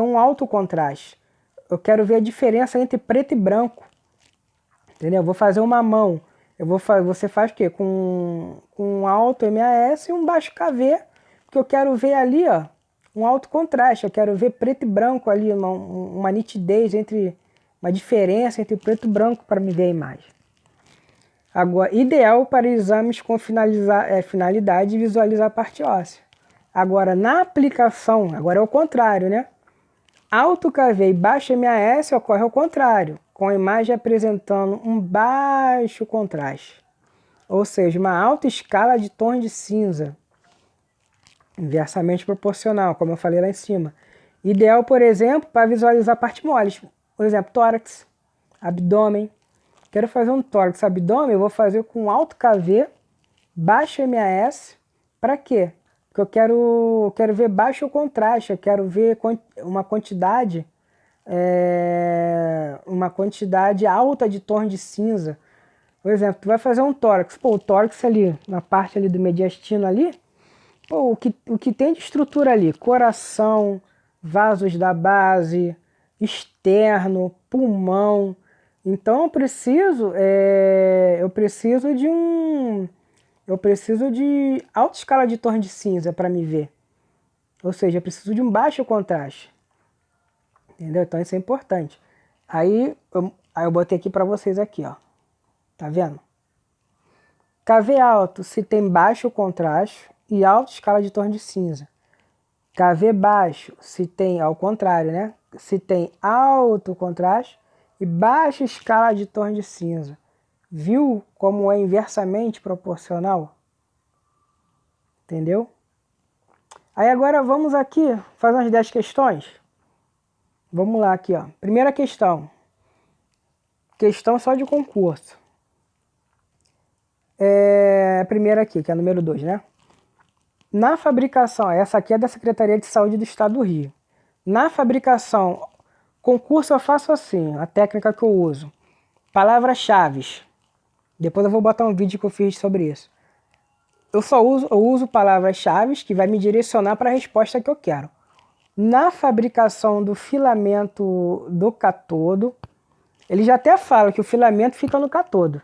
[SPEAKER 1] um alto contraste. Eu quero ver a diferença entre preto e branco. Entendeu? Eu vou fazer uma mão. Você faz o quê? Com um alto MAS e um baixo kV. Porque eu quero ver ali, ó, um alto contraste. Eu quero ver preto e branco ali, uma nitidez uma diferença entre preto e branco para me ver a imagem. Agora, ideal para exames com finalidade de visualizar a parte óssea. Agora, na aplicação, agora é o contrário, né? Alto kV e baixo MAS ocorre ao contrário, com a imagem apresentando um baixo contraste, ou seja, uma alta escala de tons de cinza, inversamente proporcional, como eu falei lá em cima. Ideal, por exemplo, para visualizar partes moles, por exemplo, tórax, abdômen. Quero fazer um tórax, abdômen, eu vou fazer com alto kV, baixo MAS, para quê? Porque eu quero ver baixo contraste, eu quero ver uma quantidade alta de tons de cinza. Por exemplo, tu vai fazer um tórax, pô, o tórax ali, na parte ali do mediastino ali, pô, o que tem de estrutura ali? Coração, vasos da base, externo, pulmão. Então eu preciso de alta escala de tons de cinza para me ver. Ou seja, eu preciso de um baixo contraste. Entendeu? Então isso é importante. Aí eu botei aqui para vocês aqui, ó. Tá vendo? KV alto se tem baixo contraste e alta escala de tons de cinza. KV baixo se tem, ao contrário, né? Se tem alto contraste e baixa escala de tons de cinza. Viu como é inversamente proporcional? Entendeu? Aí agora vamos aqui fazer umas 10 questões. Vamos lá aqui, ó. Primeira questão. Questão só de concurso. A primeira aqui, que é a número 2, né? Na fabricação, essa aqui é da Secretaria de Saúde do Estado do Rio. Na fabricação, concurso eu faço assim, a técnica que eu uso. Palavras-chave. Depois eu vou botar um vídeo que eu fiz sobre isso. Eu uso palavras-chave que vai me direcionar para a resposta que eu quero. Na fabricação do filamento do catodo, ele já até fala que o filamento fica no catodo.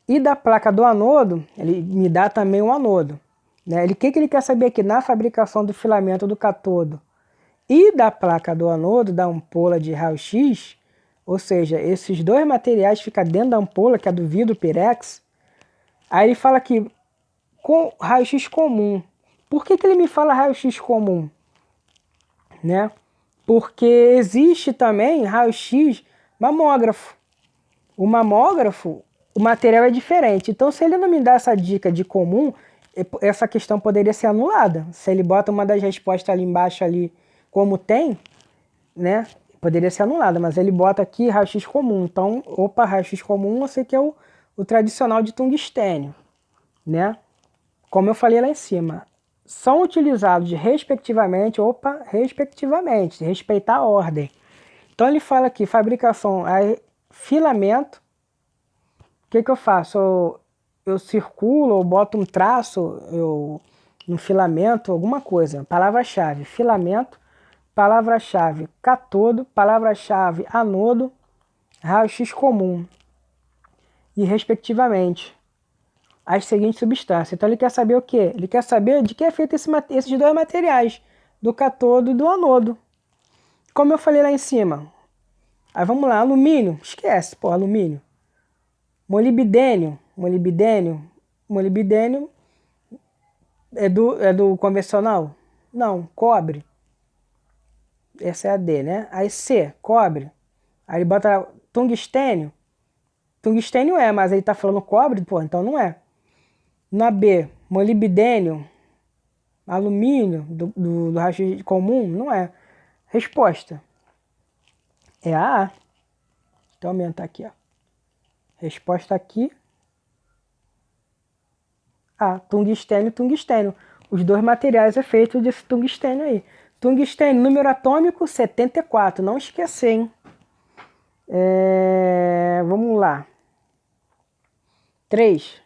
[SPEAKER 1] E da placa do anodo, ele me dá também um anodo. Né? O que ele quer saber aqui? Na fabricação do filamento do catodo e da placa do anodo, da ampola de raio-x, ou seja, esses dois materiais ficam dentro da ampola, que é do vidro Pirex. Aí ele fala aqui, com raio-x comum. Por que ele me fala raio-x comum? Né? Porque existe também raio-x mamógrafo. O mamógrafo, o material é diferente. Então, se ele não me dá essa dica de comum, essa questão poderia ser anulada. Se ele bota uma das respostas ali embaixo, ali, como tem, né? Poderia ser anulada, mas ele bota aqui raio-x comum. Então, opa, raio-x comum, eu sei que é o tradicional de tungstênio, né? Como eu falei lá em cima, são utilizados respectivamente, respeitar a ordem. Então ele fala aqui, fabricação, filamento. O que eu faço? Eu circulo, eu boto um traço no filamento, alguma coisa. Palavra-chave, filamento. Palavra-chave, catodo. Palavra-chave, anodo. Raio-x comum. E respectivamente as seguintes substâncias. Então ele quer saber o quê? Ele quer saber de que é feito esses dois materiais, do catodo e do anodo. Como eu falei lá em cima. Aí vamos lá, alumínio, esquece, pô, alumínio. Molibdênio é do convencional? Não, cobre. Essa é a D, né? Aí C, cobre. Aí ele bota tungstênio. Tungstênio mas ele tá falando cobre, pô, então não é. Na B, molibdênio, alumínio, do raio-x comum, não é. Resposta é a A. Então, aumentar aqui, ó. Resposta aqui, A. Tungstênio, tungstênio. Os dois materiais é feito desse tungstênio aí. Tungstênio, número atômico 74. Não esquecer, hein? Vamos lá. 3.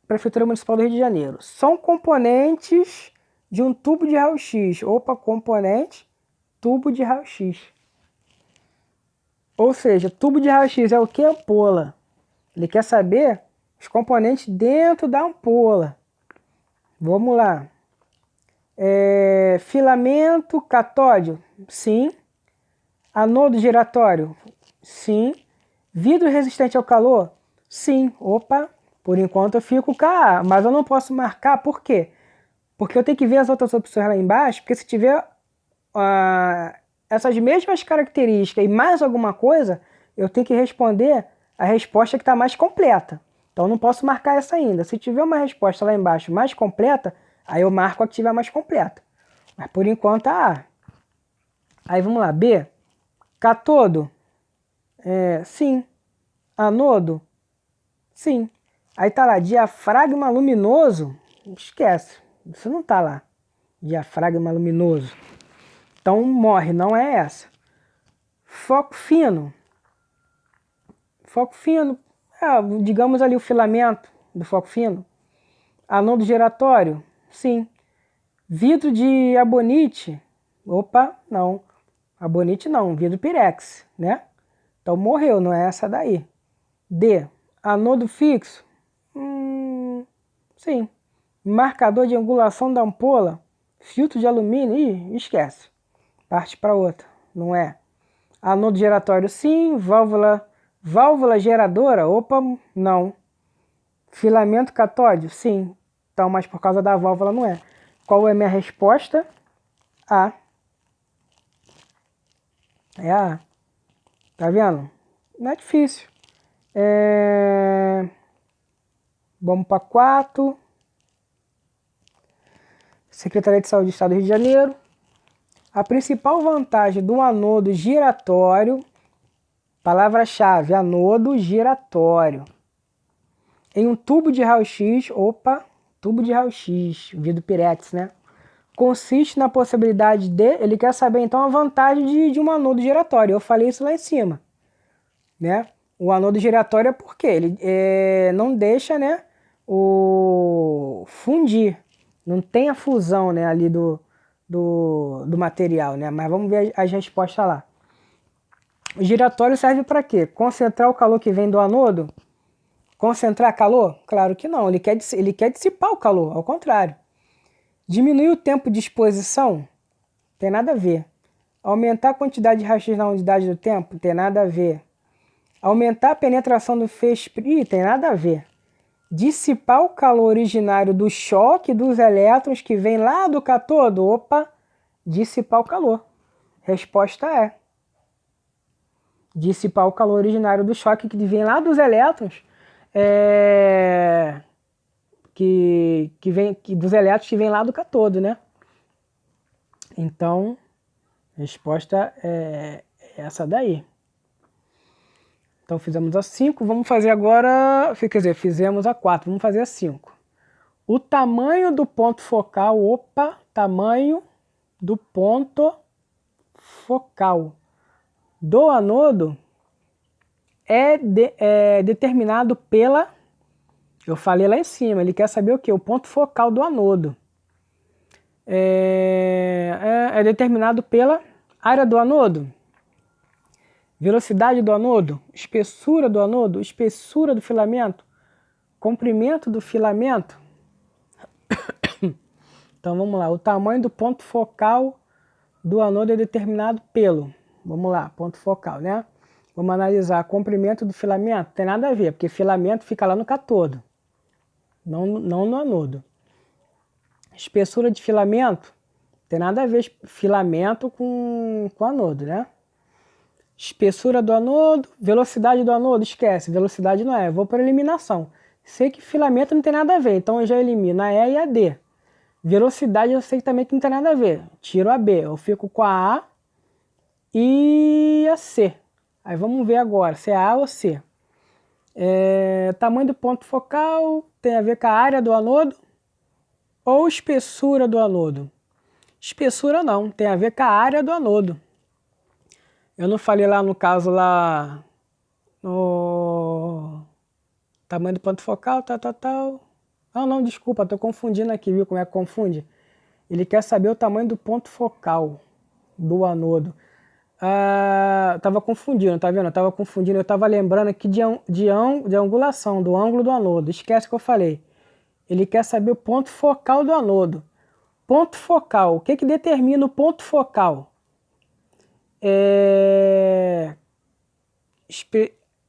[SPEAKER 1] Prefeitura Municipal do Rio de Janeiro. São componentes de um tubo de raio-x. Opa, componente, tubo de raio-x. Ou seja, tubo de raio-x é o que? Ampola. Ele quer saber os componentes dentro da ampola. Vamos lá. Filamento catódio? Sim. Anodo giratório? Sim. Vidro resistente ao calor? Sim. Opa, por enquanto eu fico com a A, mas eu não posso marcar, por quê? Porque eu tenho que ver as outras opções lá embaixo, porque se tiver essas mesmas características e mais alguma coisa, eu tenho que responder a resposta que está mais completa. Então eu não posso marcar essa ainda. Se tiver uma resposta lá embaixo mais completa, aí eu marco a que tiver mais completa. Mas por enquanto a A. Aí vamos lá, B. Catodo? Sim. Anodo? Sim. Aí tá lá, diafragma luminoso? Esquece, isso não tá lá. Diafragma luminoso. Então morre, não é essa. Foco fino. Foco fino, digamos ali o filamento do foco fino. Anodo giratório? Sim. Vidro de abonite? Opa, não. Abonite não, vidro pirex, né? Então morreu, não é essa daí. D. Anodo fixo? Sim. Marcador de angulação da ampola? Filtro de alumínio? Ih, esquece. Parte para outra, não é. Anodo giratório? Sim. Válvula geradora? Opa, não. Filamento catódio? Sim. Então, mas por causa da válvula não é. Qual é a minha resposta? A. É a A. Tá vendo? Não é difícil. Vamos para 4. Secretaria de Saúde do Estado do Rio de Janeiro. A principal vantagem do anodo giratório, palavra-chave, anodo giratório. Em um tubo de raio-x, tubo de raio-x, vidro pirex, né? Consiste na possibilidade de, ele quer saber então a vantagem de um anodo giratório. Eu falei isso lá em cima, né? O anodo giratório é porque ele não deixa, né, fundir, não tem a fusão, né, ali do material, né? Mas vamos ver as respostas lá. O giratório serve para quê? Concentrar o calor que vem do anodo? Concentrar calor? Claro que não, ele quer dissipar o calor, ao contrário. Diminuir o tempo de exposição? Tem nada a ver. Aumentar a quantidade de raio-x na unidade do tempo? Tem nada a ver. Aumentar a penetração do feixe? Tem nada a ver. Dissipar o calor originário do choque dos elétrons que vem lá do catodo? Opa, dissipar o calor. Resposta é. Dissipar o calor originário do choque que vem lá dos elétrons, dos elétrons que vem lá do catodo, né? Então, a resposta é essa daí. Então fizemos a 5, vamos fazer agora, quer dizer, fizemos a 4, vamos fazer a 5. O tamanho do ponto focal, tamanho do ponto focal do anodo é determinado pela, eu falei lá em cima, ele quer saber o que? O ponto focal do anodo. É determinado pela área do anodo, velocidade do anodo, espessura do anodo, espessura do filamento, comprimento do filamento. Então vamos lá, o tamanho do ponto focal do anodo é determinado pelo, vamos lá, ponto focal, né? Vamos analisar comprimento do filamento, tem nada a ver, porque filamento fica lá no catodo, não no anodo. Espessura de filamento, tem nada a ver filamento com anodo, né? Espessura do anodo, velocidade do anodo, esquece, velocidade não é, eu vou por eliminação. Sei que filamento não tem nada a ver, então eu já elimino a E e a D. Velocidade eu sei também que não tem nada a ver, tiro a B, eu fico com a A e a C. Aí vamos ver agora se é A ou C. Tamanho do ponto focal tem a ver com a área do anodo ou espessura do anodo? Espessura não, tem a ver com a área do anodo. Eu não falei lá no caso lá no tamanho do ponto focal, tal. Não, desculpa, estou confundindo aqui, viu como é que confunde? Ele quer saber o tamanho do ponto focal do anodo. Tava confundindo, tá vendo? Eu tava confundindo, eu tava lembrando aqui de angulação, do ângulo do anodo. Esquece que eu falei. Ele quer saber o ponto focal do anodo. Ponto focal, o que que determina o ponto focal?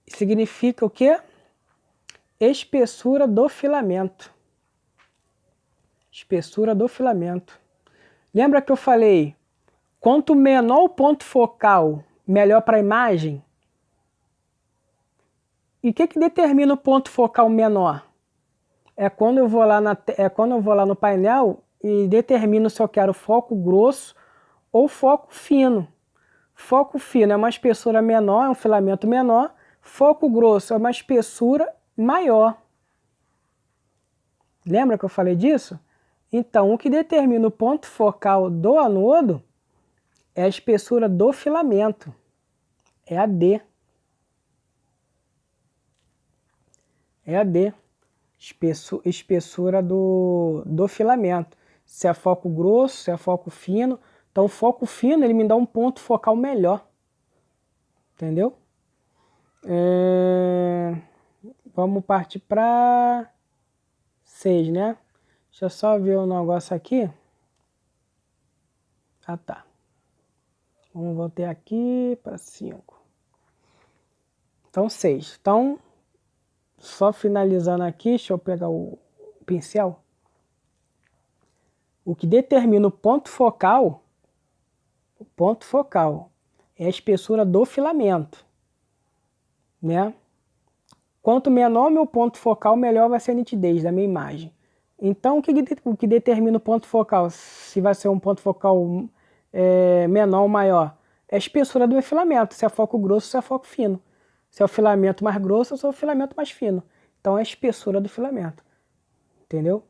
[SPEAKER 1] Significa o quê? Espessura do filamento. Espessura do filamento. Lembra que eu falei, quanto menor o ponto focal, melhor para a imagem? E o que que determina o ponto focal menor? É quando eu vou lá no painel e determino se eu quero foco grosso ou foco fino. Foco fino é uma espessura menor, é um filamento menor. Foco grosso é uma espessura maior. Lembra que eu falei disso? Então, o que determina o ponto focal do anodo é a espessura do filamento. É a D. É a D. Espessura do filamento. Se é foco grosso, se é foco fino. Então, o foco fino ele me dá um ponto focal melhor. Entendeu? Vamos partir para 6, né? Deixa eu só ver o negócio aqui. Tá. Vamos voltar aqui para 5. Então, 6. Então, só finalizando aqui, deixa eu pegar o pincel. O que determina o ponto focal é a espessura do filamento, né? Quanto menor meu ponto focal, melhor vai ser a nitidez da minha imagem. Então, o que determina o ponto focal, se vai ser um ponto focal menor ou maior? É a espessura do meu filamento, se é foco grosso ou se é foco fino. Se é o filamento mais grosso ou se é o filamento mais fino. Então, é a espessura do filamento. Entendeu?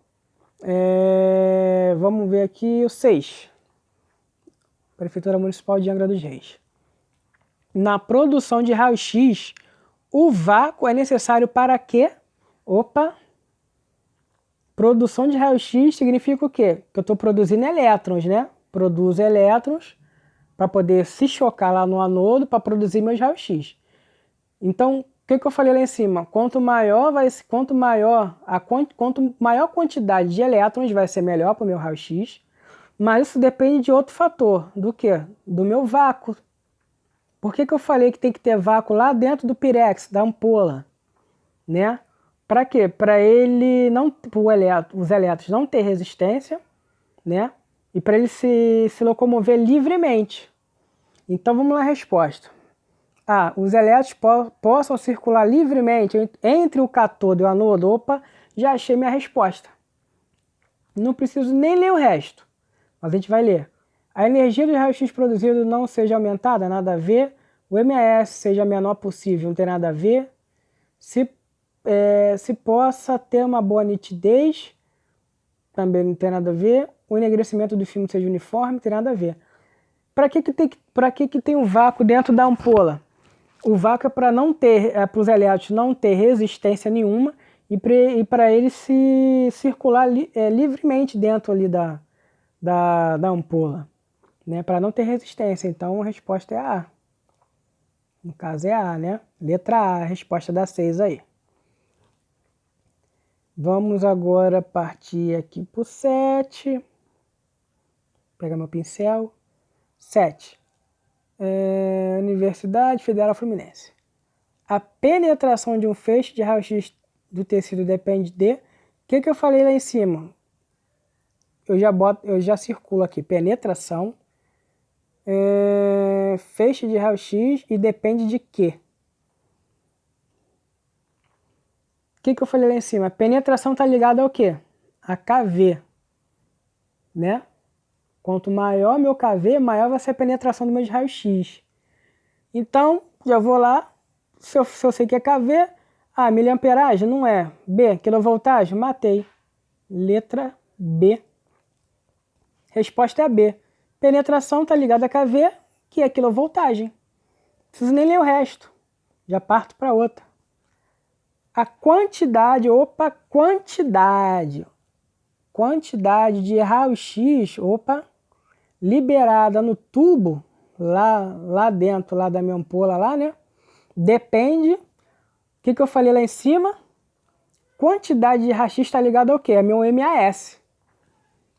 [SPEAKER 1] Vamos ver aqui o 6. Prefeitura Municipal de Angra dos Reis. Na produção de raio-x, o vácuo é necessário para quê? Produção de raio-x significa o quê? Que eu estou produzindo elétrons, né? Produzo elétrons para poder se chocar lá no anodo para produzir meus raios-x. Então, o que eu falei lá em cima? Quanto maior a quantidade de elétrons vai ser melhor para o meu raio-x, mas isso depende de outro fator. Do quê? Do meu vácuo. Por que eu falei que tem que ter vácuo lá dentro do pirex, da ampola? Né? Para quê? Para os elétrons não ter resistência, né? E para ele se locomover livremente. Então vamos lá a resposta. Os elétrons possam circular livremente entre o cátodo e o anodo. Já achei minha resposta. Não preciso nem ler o resto, mas a gente vai ler. A energia do raio-x produzido não seja aumentada, nada a ver. O MAS seja menor possível, não tem nada a ver. Se possa ter uma boa nitidez, também não tem nada a ver. O enegrecimento do filme seja uniforme, não tem nada a ver. Para que tem um vácuo dentro da ampola? O vácuo é para os elétrons não ter resistência nenhuma e para eles se circular livremente dentro ali da ampola, né? Para não ter resistência. Então a resposta é A. No caso é A, né? Letra A, a resposta da 6 aí. Vamos agora partir aqui para o 7. Vou pegar meu pincel. 7. Universidade Federal Fluminense. A penetração de um feixe de raio-x do tecido depende de... O que eu falei lá em cima? Eu já circulo aqui. Penetração Feixe de raio-x e depende de quê? O que eu falei lá em cima? A penetração está ligada ao quê? A KV, né? Quanto maior meu KV, maior vai ser a penetração do meu raio-x. Então, já vou lá, se eu sei que é KV, miliamperagem, não é. B, quilovoltagem, matei. Letra B. Resposta é a B. Penetração está ligada a KV, que é quilovoltagem. Não preciso nem ler o resto. Já parto para outra. A quantidade de raio-x, liberada no tubo, lá dentro, lá da minha ampola lá, né? Depende, o que eu falei lá em cima? Quantidade de raio-x está ligada ao quê? É meu MAS.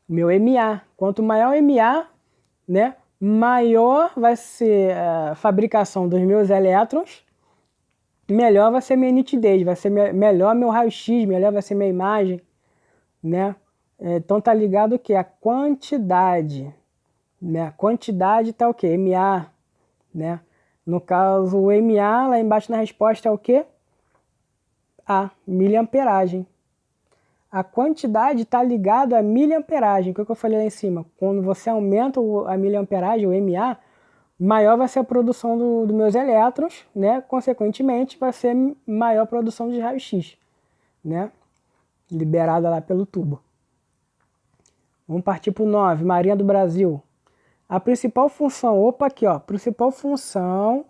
[SPEAKER 1] Meu MA. Quanto maior o MA, né? Maior vai ser a fabricação dos meus elétrons, melhor vai ser minha nitidez, vai ser melhor meu raio-x, melhor vai ser minha imagem, né? Então tá ligado o que? A quantidade, né? A quantidade tá o que? MA, né? No caso, o MA lá embaixo na resposta é o que? A miliamperagem. A quantidade está ligada à miliamperagem. O que eu falei lá em cima? Quando você aumenta a miliamperagem, o MA, maior vai ser a produção dos meus elétrons, né? Consequentemente, vai ser maior a produção de raio-x, né? Liberada lá pelo tubo. Vamos partir para o 9, Marinha do Brasil. A principal função, aqui ó, principal função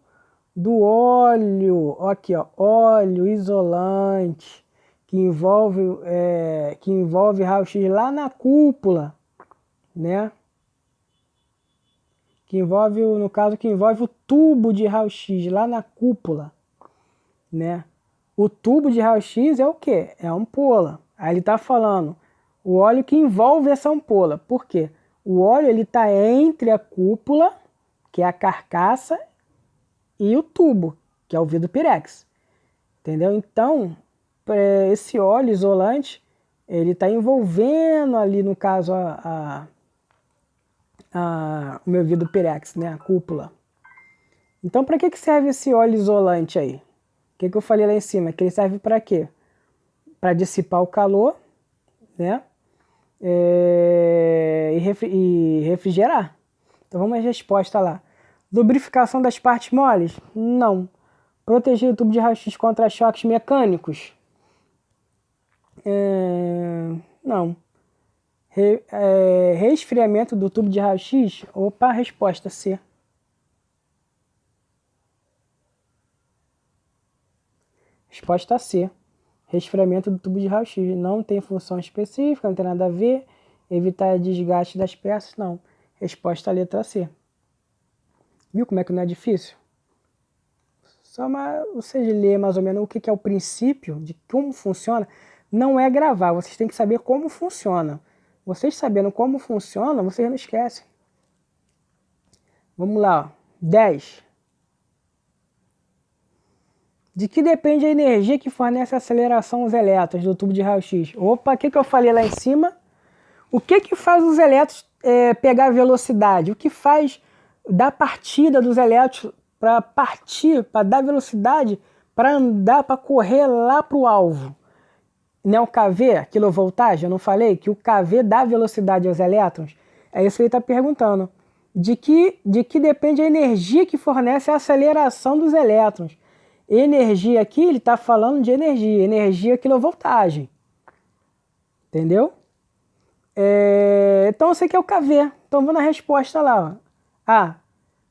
[SPEAKER 1] do óleo, aqui ó, óleo isolante, que envolve raio-x lá na cúpula, né? Que envolve, no caso, que envolve o tubo de raio-x lá na cúpula, né? O tubo de raio-x é o quê? É a ampola. Aí ele está falando o óleo que envolve essa ampola. Por quê? O óleo ele está entre a cúpula, que é a carcaça, e o tubo, que é o vidro pirex. Entendeu? Então, esse óleo isolante, ele está envolvendo ali, no caso, o meu vidro pirex, né? A cúpula. Então, para que serve esse óleo isolante aí? O que eu falei lá em cima? Que ele serve para quê? Para dissipar o calor, né? E refrigerar. Então vamos às respostas lá. Lubrificação das partes moles? Não. Proteger o tubo de raio-x contra choques mecânicos? Não. Resfriamento do tubo de raio-x? Resposta C. Resposta C. Resfriamento do tubo de raio-x. Não tem função específica, não tem nada a ver. Evitar desgaste das peças, não. Resposta a letra C. Viu como é que não é difícil? Só você ler mais ou menos o que é o princípio de como funciona. Não é gravar, vocês têm que saber como funciona. Vocês sabendo como funciona, vocês não esquecem. Vamos lá, ó. 10. De que depende a energia que fornece a aceleração aos elétrons do tubo de raio-x? O que eu falei lá em cima? O que faz os elétrons pegar velocidade? O que faz da partida dos elétrons para partir, para dar velocidade, para andar, para correr lá para o alvo? Né, o KV, quilovoltagem, eu não falei que o KV dá velocidade aos elétrons? É isso que ele está perguntando. De que depende a energia que fornece a aceleração dos elétrons? Energia aqui, ele está falando de energia quilovoltagem. Entendeu? Então eu sei que é o KV. Então vou na resposta lá. Ó. A.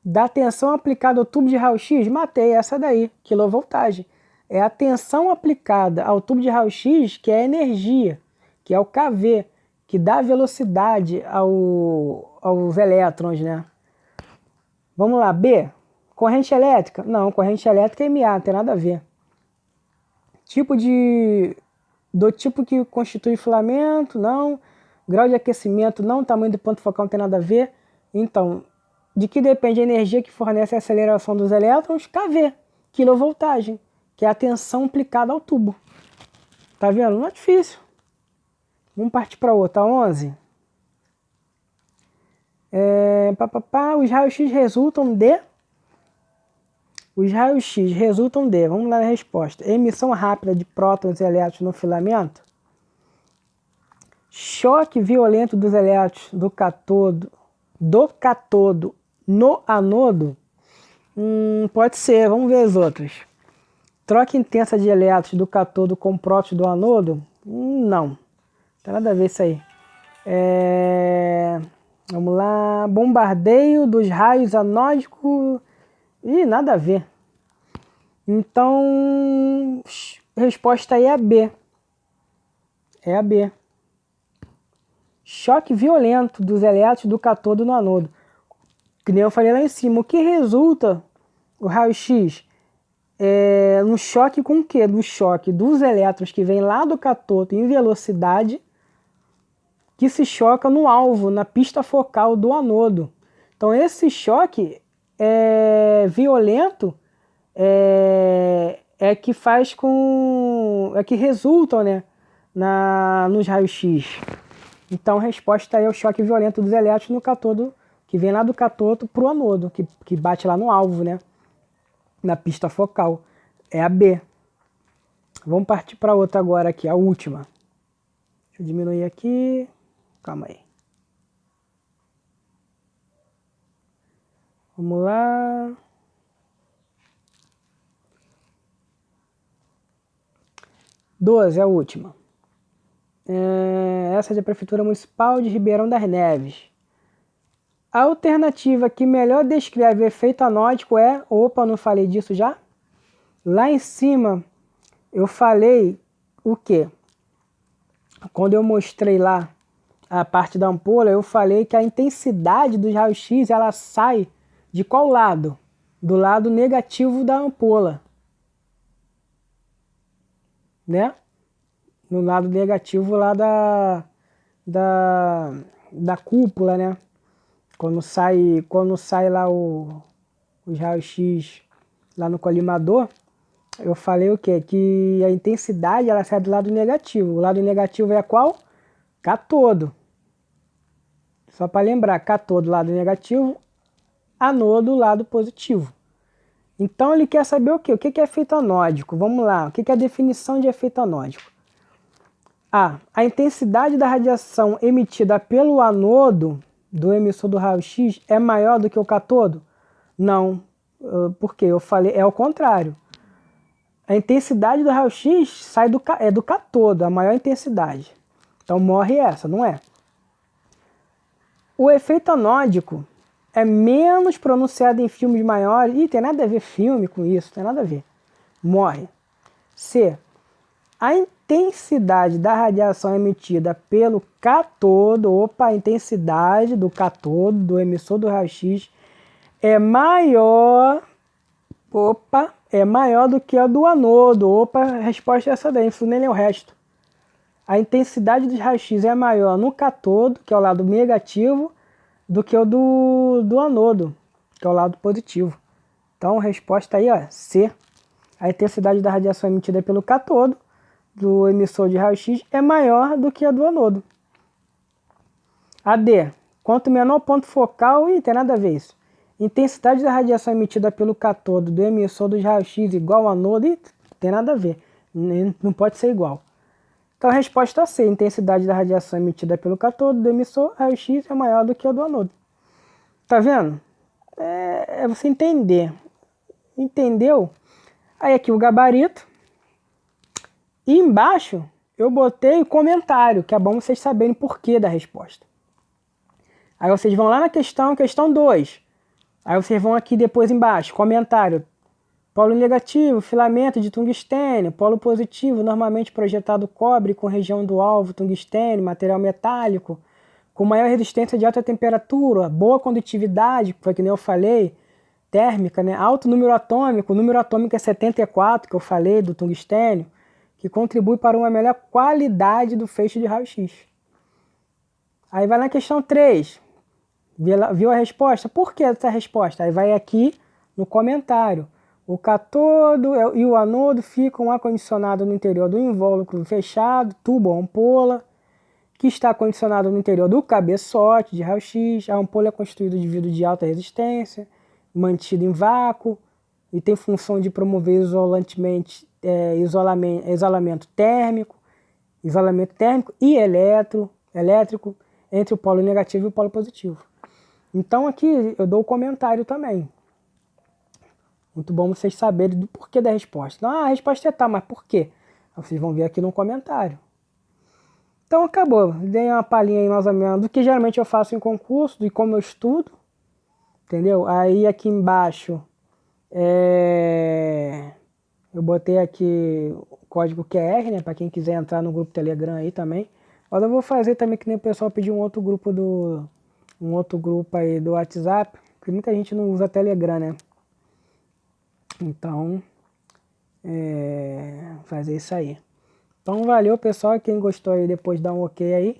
[SPEAKER 1] Da tensão aplicada ao tubo de raio-x? Matei essa daí, quilovoltagem. É a tensão aplicada ao tubo de raio-x que é a energia, que é o KV, que dá velocidade aos elétrons, né? Vamos lá, B. Corrente elétrica? Não, corrente elétrica é MA, não tem nada a ver. Do tipo que constitui filamento? Não. Grau de aquecimento? Não. Tamanho do ponto focal não tem nada a ver. Então, de que depende a energia que fornece a aceleração dos elétrons? KV, quilovoltagem, que é a tensão aplicada ao tubo. Tá vendo? Não é difícil. Vamos partir para outra. 11. Os raios-x resultam de... Vamos lá na resposta. Emissão rápida de prótons e elétrons no filamento. Choque violento dos elétrons do catodo no anodo. Pode ser, vamos ver as outras. Troca intensa de elétrons do catodo com prótons do anodo? Não. Não tem nada a ver isso aí. Vamos lá. Bombardeio dos raios anódicos. Nada a ver. Então, a resposta aí é a B. É a B. Choque violento dos elétrons do catodo no anodo. Que nem eu falei lá em cima. O que resulta o raio-x? No choque com o quê? No choque dos elétrons que vem lá do catodo em velocidade, que se choca no alvo, na pista focal do anodo. Então esse choque violento que faz com... que resultam, né, nos raios-x. Então a resposta é o choque violento dos elétrons no catodo, que vem lá do catodo para o anodo, que bate lá no alvo, né, na pista focal. É a B. Vamos partir para outra agora aqui, a última. Deixa eu diminuir aqui. Calma aí. Vamos lá. Doze, a última. Essa é da Prefeitura Municipal de Ribeirão das Neves. A alternativa que melhor descreve o efeito anódico é... Opa, não falei disso já? Lá em cima eu falei o quê? Quando eu mostrei lá a parte da ampola, eu falei que a intensidade dos raios-x ela sai de qual lado? Do lado negativo da ampola, né? No lado negativo lá da cúpula, né? Quando sai lá os raios-x lá no colimador, eu falei o quê? Que a intensidade ela sai do lado negativo. O lado negativo é qual? Catodo. Só para lembrar, catodo, lado negativo, anodo, lado positivo. Então ele quer saber o quê? O que é efeito anódico? Vamos lá, o que é a definição de efeito anódico? A intensidade da radiação emitida pelo anodo do emissor do raio-x é maior do que o catodo? Não, porque eu falei, é o contrário. A intensidade do raio-x sai do catodo, a maior intensidade. Então morre essa, não é? O efeito anódico é menos pronunciado em filmes maiores. Tem nada a ver filme com isso, tem nada a ver. Morre. C. A intensidade da radiação emitida pelo catodo, a intensidade do catodo, do emissor do raio-x, é maior do que a do anodo. A resposta é essa daí, não nem é o resto. A intensidade dos raios-x é maior no catodo, que é o lado negativo, do que o do anodo, que é o lado positivo. Então a resposta aí é C. A intensidade da radiação emitida pelo catodo, do emissor de raio-x, é maior do que a do anodo. A D. Quanto menor o ponto focal, tem nada a ver isso. Intensidade da radiação emitida pelo catodo do emissor dos raios-x igual ao anodo, tem nada a ver. Não pode ser igual. Então a resposta C. A intensidade da radiação emitida pelo catodo do emissor raio-x é maior do que a do anodo. Tá vendo? É você entender. Entendeu? Aí aqui o gabarito. E embaixo eu botei o comentário, que é bom vocês saberem o porquê da resposta. Aí vocês vão lá na questão 2. Aí vocês vão aqui depois embaixo, comentário. Polo negativo, filamento de tungstênio. Polo positivo, normalmente projetado cobre com região do alvo tungstênio, material metálico, com maior resistência de alta temperatura, boa condutividade, foi que nem eu falei, térmica, né? Alto número atômico, o número atômico é 74, que eu falei, do tungstênio, que contribui para uma melhor qualidade do feixe de raio-x. Aí vai na questão 3, viu a resposta? Por que essa resposta? Aí vai aqui no comentário. O catodo e o anodo ficam acondicionados no interior do invólucro fechado, tubo ou ampola, que está condicionado no interior do cabeçote de raio-x. A ampola é constituída de vidro de alta resistência, mantido em vácuo, e tem função de promover isolamento térmico e elétrico entre o polo negativo e o polo positivo. Então aqui eu dou o comentário também. Muito bom vocês saberem do porquê da resposta. Não, a resposta é tá, mas por quê? Vocês vão ver aqui no comentário. Então acabou. Dei uma palhinha aí mais ou menos do que geralmente eu faço em concurso, de como eu estudo. Entendeu? Aí aqui embaixo eu botei aqui o código QR, né? Para quem quiser entrar no grupo Telegram aí também. Mas eu vou fazer também que nem o pessoal pediu um outro grupo aí do WhatsApp, porque muita gente não usa Telegram, né? Então, fazer isso aí. Então valeu pessoal, quem gostou aí depois dá um ok aí.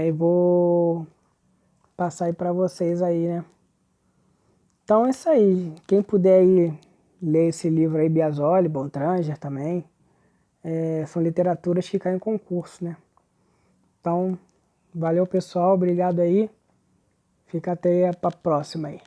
[SPEAKER 1] Eu vou passar aí para vocês aí, né? Então é isso aí. Quem puder aí ler esse livro aí, Biasoli, Bontrager também, são literaturas que caem em concurso, né? Então, valeu pessoal, obrigado aí. Fica até a próxima aí.